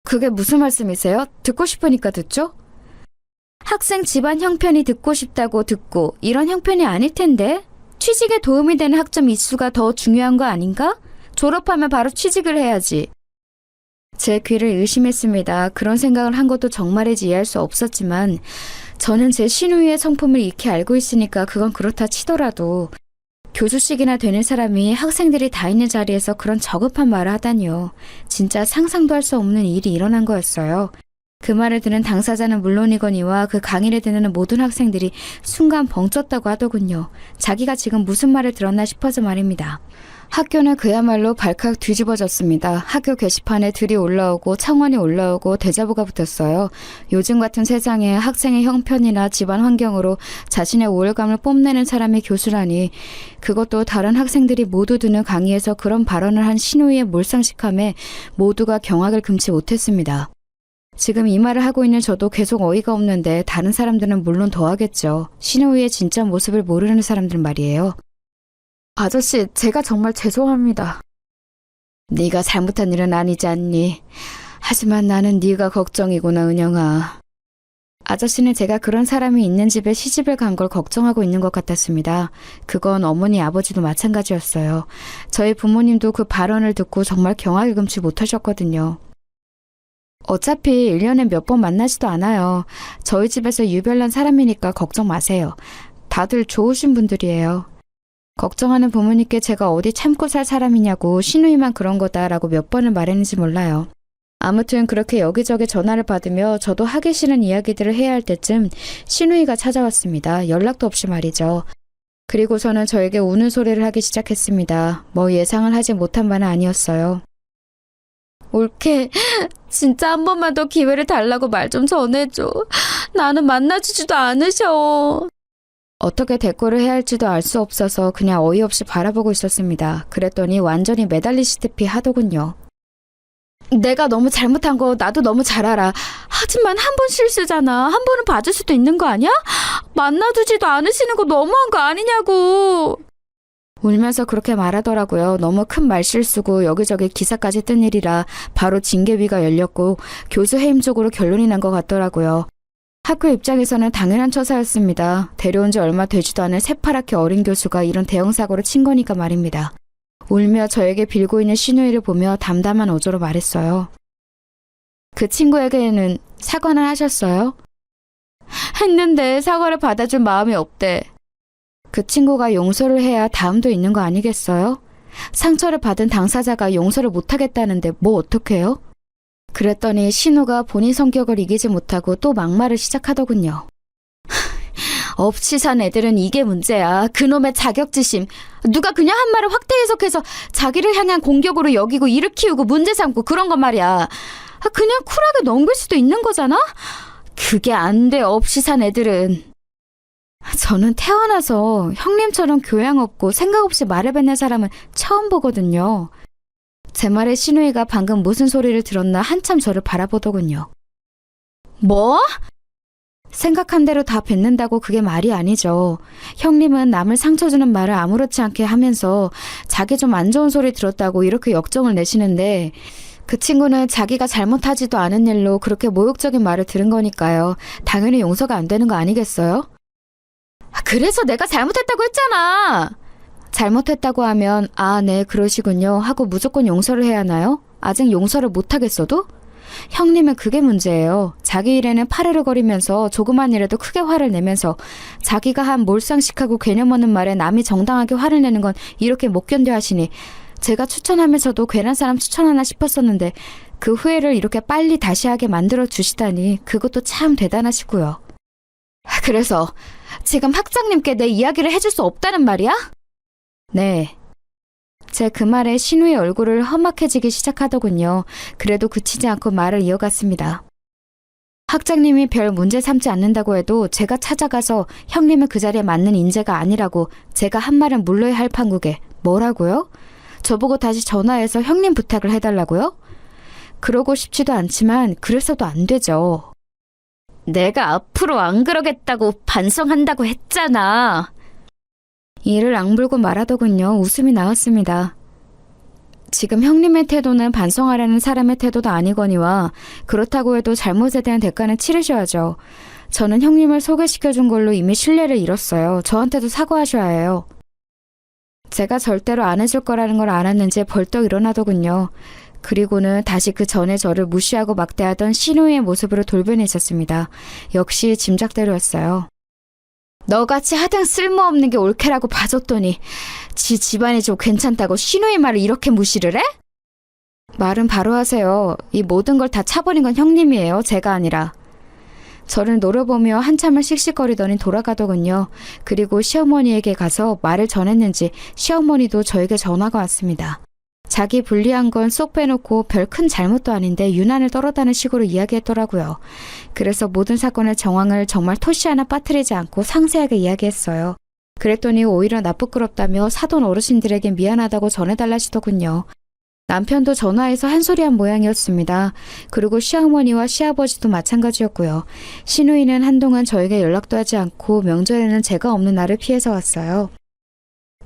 그게 무슨 말씀이세요? 듣고 싶으니까 듣죠? 학생 집안 형편이 듣고 싶다고 듣고 이런 형편이 아닐 텐데? 취직에 도움이 되는 학점 이수가 더 중요한 거 아닌가? 졸업하면 바로 취직을 해야지. 제 귀를 의심했습니다. 그런 생각을 한 것도 정말이지 이해할 수 없었지만 저는 제 시누이의 성품을 익히 알고 있으니까 그건 그렇다 치더라도 교수직이나 되는 사람이 학생들이 다 있는 자리에서 그런 저급한 말을 하다니요. 진짜 상상도 할 수 없는 일이 일어난 거였어요. 그 말을 들은 당사자는 물론이거니와 그 강의를 듣는 모든 학생들이 순간 벙쪘다고 하더군요. 자기가 지금 무슨 말을 들었나 싶어서 말입니다. 학교는 그야말로 발칵 뒤집어졌습니다. 학교 게시판에 들이 올라오고 청원이 올라오고 대자보가 붙었어요. 요즘 같은 세상에 학생의 형편이나 집안 환경으로 자신의 우월감을 뽐내는 사람이 교수라니, 그것도 다른 학생들이 모두 듣는 강의에서 그런 발언을 한 신우이의 몰상식함에 모두가 경악을 금치 못했습니다. 지금 이 말을 하고 있는 저도 계속 어이가 없는데 다른 사람들은 물론 더 하겠죠. 신우이의 진짜 모습을 모르는 사람들 말이에요. 아저씨, 제가 정말 죄송합니다. 네가 잘못한 일은 아니지 않니? 하지만 나는 네가 걱정이구나, 은영아. 아저씨는 제가 그런 사람이 있는 집에 시집을 간 걸 걱정하고 있는 것 같았습니다. 그건 어머니, 아버지도 마찬가지였어요. 저희 부모님도 그 발언을 듣고 정말 경악을 금치 못하셨거든요. 어차피 1년에 몇 번 만나지도 않아요. 저희 집에서 유별난 사람이니까 걱정 마세요. 다들 좋으신 분들이에요. 걱정하는 부모님께 제가 어디 참고 살 사람이냐고 신우이만 그런 거다라고 몇 번을 말했는지 몰라요. 아무튼 그렇게 여기저기 전화를 받으며 저도 하기 싫은 이야기들을 해야 할 때쯤 신우이가 찾아왔습니다. 연락도 없이 말이죠. 그리고서는 저에게 우는 소리를 하기 시작했습니다. 뭐 예상을 하지 못한 바는 아니었어요. 올케, 진짜 한 번만 더 기회를 달라고 말 좀 전해줘. 나는 만나주지도 않으셔. 어떻게 대꾸를 해야 할지도 알 수 없어서 그냥 어이없이 바라보고 있었습니다. 그랬더니 완전히 매달리시듯이 하더군요. 내가 너무 잘못한 거 나도 너무 잘 알아. 하지만 한 번 실수잖아. 한 번은 봐줄 수도 있는 거 아니야? 만나주지도 않으시는 거 너무한 거 아니냐고. 울면서 그렇게 말하더라고요. 너무 큰 말실수고 여기저기 기사까지 뜬 일이라 바로 징계위가 열렸고 교수 해임 쪽으로 결론이 난 것 같더라고요. 학교 입장에서는 당연한 처사였습니다. 데려온 지 얼마 되지도 않은 새파랗게 어린 교수가 이런 대형 사고를 친 거니까 말입니다. 울며 저에게 빌고 있는 신우이를 보며 담담한 어조로 말했어요. 그 친구에게는 사과는 하셨어요? 했는데 사과를 받아줄 마음이 없대. 그 친구가 용서를 해야 다음도 있는 거 아니겠어요? 상처를 받은 당사자가 용서를 못하겠다는데 뭐 어떡해요? 그랬더니 신우가 본인 성격을 이기지 못하고 또 막말을 시작하더군요. 없이 산 애들은 이게 문제야. 그놈의 자격지심. 누가 그냥 한 말을 확대 해석해서 자기를 향한 공격으로 여기고 일을 키우고 문제 삼고 그런 건 말이야. 그냥 쿨하게 넘길 수도 있는 거잖아? 그게 안 돼, 없이 산 애들은. 저는 태어나서 형님처럼 교양 없고 생각 없이 말을 뱉는 사람은 처음 보거든요. 제 말에 신우이가 방금 무슨 소리를 들었나 한참 저를 바라보더군요. 뭐? 생각한 대로 다 뱉는다고 그게 말이 아니죠. 형님은 남을 상처 주는 말을 아무렇지 않게 하면서 자기 좀 안 좋은 소리 들었다고 이렇게 역정을 내시는데, 그 친구는 자기가 잘못하지도 않은 일로 그렇게 모욕적인 말을 들은 거니까요. 당연히 용서가 안 되는 거 아니겠어요? 그래서 내가 잘못했다고 했잖아. 잘못했다고 하면 아, 네, 그러시군요 하고 무조건 용서를 해야 하나요? 아직 용서를 못하겠어도? 형님은 그게 문제예요. 자기 일에는 파르르거리면서 조그만 일에도 크게 화를 내면서 자기가 한 몰상식하고 개념 없는 말에 남이 정당하게 화를 내는 건 이렇게 못 견뎌 하시니, 제가 추천하면서도 괜한 사람 추천하나 싶었었는데 그 후회를 이렇게 빨리 다시 하게 만들어 주시다니 그것도 참 대단하시고요. 그래서 지금 학장님께 내 이야기를 해줄 수 없다는 말이야? 네. 제 그 말에 신우의 얼굴을 험악해지기 시작하더군요. 그래도 그치지 않고 말을 이어갔습니다. 학장님이 별 문제 삼지 않는다고 해도 제가 찾아가서 형님은 그 자리에 맞는 인재가 아니라고 제가 한 말은 물러야 할 판국에 뭐라고요? 저보고 다시 전화해서 형님 부탁을 해달라고요? 그러고 싶지도 않지만 그래서도 안 되죠. 내가 앞으로 안 그러겠다고 반성한다고 했잖아. 이를 악물고 말하더군요. 웃음이 나왔습니다. 지금 형님의 태도는 반성하라는 사람의 태도도 아니거니와 그렇다고 해도 잘못에 대한 대가는 치르셔야죠. 저는 형님을 소개시켜준 걸로 이미 신뢰를 잃었어요. 저한테도 사과하셔야 해요. 제가 절대로 안 해줄 거라는 걸 알았는지 벌떡 일어나더군요. 그리고는 다시 그 전에 저를 무시하고 막대하던 신우의 모습으로 돌변해 있었습니다. 역시 짐작대로였어요. 너같이 하등 쓸모없는 게 옳게라고 봐줬더니 지 집안이 좀 괜찮다고 신우의 말을 이렇게 무시를 해? 말은 바로 하세요. 이 모든 걸 다 차버린 건 형님이에요. 제가 아니라. 저를 노려보며 한참을 씩씩거리더니 돌아가더군요. 그리고 시어머니에게 가서 말을 전했는지 시어머니도 저에게 전화가 왔습니다. 자기 불리한 건 쏙 빼놓고 별 큰 잘못도 아닌데 유난을 떨었다는 식으로 이야기했더라고요. 그래서 모든 사건의 정황을 정말 토시 하나 빠뜨리지 않고 상세하게 이야기했어요. 그랬더니 오히려 나쁘끄럽다며 사돈 어르신들에게 미안하다고 전해달라시더군요. 남편도 전화해서 한 소리 한 모양이었습니다. 그리고 시어머니와 시아버지도 마찬가지였고요. 시누이는 한동안 저에게 연락도 하지 않고 명절에는 제가 없는 날을 피해서 왔어요.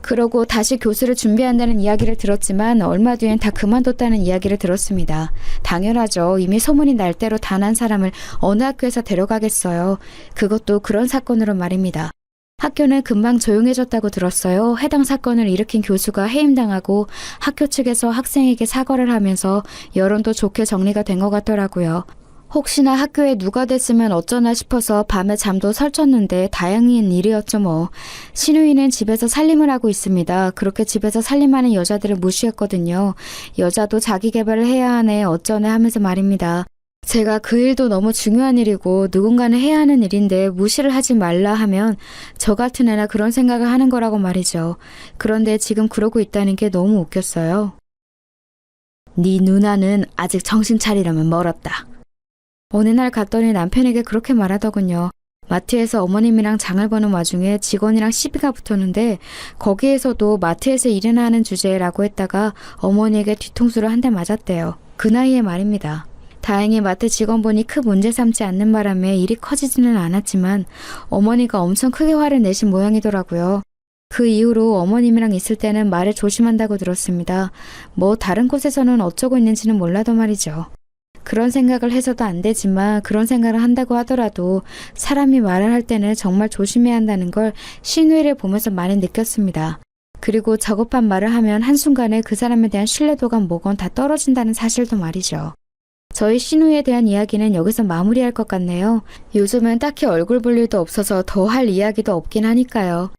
그러고 다시 교수를 준비한다는 이야기를 들었지만 얼마 뒤엔 다 그만뒀다는 이야기를 들었습니다. 당연하죠. 이미 소문이 날 대로 단 한 사람을 어느 학교에서 데려가겠어요. 그것도 그런 사건으로 말입니다. 학교는 금방 조용해졌다고 들었어요. 해당 사건을 일으킨 교수가 해임당하고 학교 측에서 학생에게 사과를 하면서 여론도 좋게 정리가 된 것 같더라고요. 혹시나 학교에 누가 됐으면 어쩌나 싶어서 밤에 잠도 설쳤는데 다행인 일이었죠 뭐. 시누이는 집에서 살림을 하고 있습니다. 그렇게 집에서 살림하는 여자들을 무시했거든요. 여자도 자기 개발을 해야 하네 어쩌네 하면서 말입니다. 제가 그 일도 너무 중요한 일이고 누군가는 해야 하는 일인데 무시를 하지 말라 하면 저 같은 애나 그런 생각을 하는 거라고 말이죠. 그런데 지금 그러고 있다는 게 너무 웃겼어요. 네 누나는 아직 정신 차리려면 멀었다. 어느 날 갔더니 남편에게 그렇게 말하더군요. 마트에서 어머님이랑 장을 보는 와중에 직원이랑 시비가 붙었는데 거기에서도 마트에서 일이나 하는 주제라고 했다가 어머니에게 뒤통수를 한 대 맞았대요. 그 나이에 말입니다. 다행히 마트 직원분이 큰 문제 삼지 않는 바람에 일이 커지지는 않았지만 어머니가 엄청 크게 화를 내신 모양이더라고요. 그 이후로 어머님이랑 있을 때는 말을 조심한다고 들었습니다. 뭐 다른 곳에서는 어쩌고 있는지는 몰라도 말이죠. 그런 생각을 해서도 안 되지만 그런 생각을 한다고 하더라도 사람이 말을 할 때는 정말 조심해야 한다는 걸 시누이를 보면서 많이 느꼈습니다. 그리고 저급한 말을 하면 한순간에 그 사람에 대한 신뢰도가 뭐건 다 떨어진다는 사실도 말이죠. 저희 시누이에 대한 이야기는 여기서 마무리할 것 같네요. 요즘은 딱히 얼굴 볼 일도 없어서 더 할 이야기도 없긴 하니까요.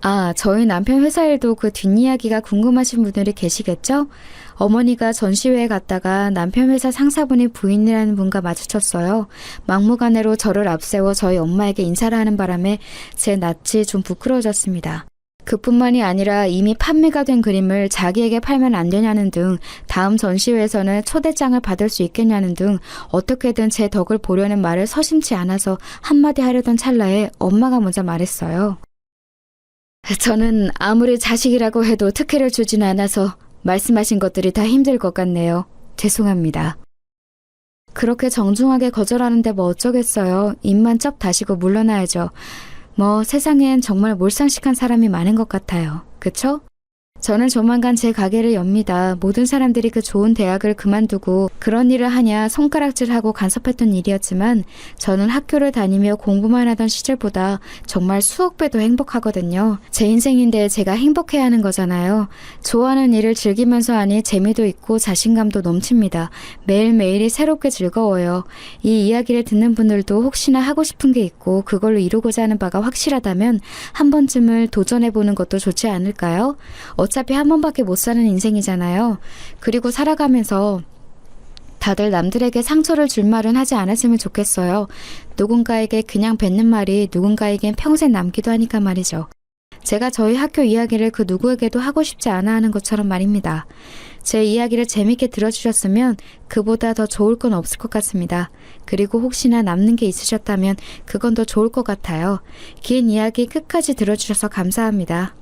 아, 저희 남편 회사 일도 그 뒷이야기가 궁금하신 분들이 계시겠죠? 어머니가 전시회에 갔다가 남편 회사 상사분이 부인이라는 분과 마주쳤어요. 막무가내로 저를 앞세워 저희 엄마에게 인사를 하는 바람에 제 낯이 좀 부끄러워졌습니다. 그뿐만이 아니라 이미 판매가 된 그림을 자기에게 팔면 안 되냐는 등 다음 전시회에서는 초대장을 받을 수 있겠냐는 등 어떻게든 제 덕을 보려는 말을 서심치 않아서 한마디 하려던 찰나에 엄마가 먼저 말했어요. 저는 아무리 자식이라고 해도 특혜를 주진 않아서 말씀하신 것들이 다 힘들 것 같네요. 죄송합니다. 그렇게 정중하게 거절하는데 뭐 어쩌겠어요. 입만 쩍 다시고 물러나야죠. 뭐 세상엔 정말 몰상식한 사람이 많은 것 같아요. 그쵸? 저는 조만간 제 가게를 엽니다. 모든 사람들이 그 좋은 대학을 그만두고 그런 일을 하냐 손가락질하고 간섭했던 일이었지만 저는 학교를 다니며 공부만 하던 시절보다 정말 수억 배도 행복하거든요. 제 인생인데 제가 행복해야 하는 거잖아요. 좋아하는 일을 즐기면서 하니 재미도 있고 자신감도 넘칩니다. 매일매일이 새롭게 즐거워요. 이 이야기를 듣는 분들도 혹시나 하고 싶은 게 있고 그걸로 이루고자 하는 바가 확실하다면 한 번쯤을 도전해보는 것도 좋지 않을까요? 어차피 한 번밖에 못 사는 인생이잖아요. 그리고 살아가면서 다들 남들에게 상처를 줄 말은 하지 않았으면 좋겠어요. 누군가에게 그냥 뱉는 말이 누군가에겐 평생 남기도 하니까 말이죠. 제가 저희 학교 이야기를 그 누구에게도 하고 싶지 않아 하는 것처럼 말입니다. 제 이야기를 재밌게 들어주셨으면 그보다 더 좋을 건 없을 것 같습니다. 그리고 혹시나 남는 게 있으셨다면 그건 더 좋을 것 같아요. 긴 이야기 끝까지 들어주셔서 감사합니다.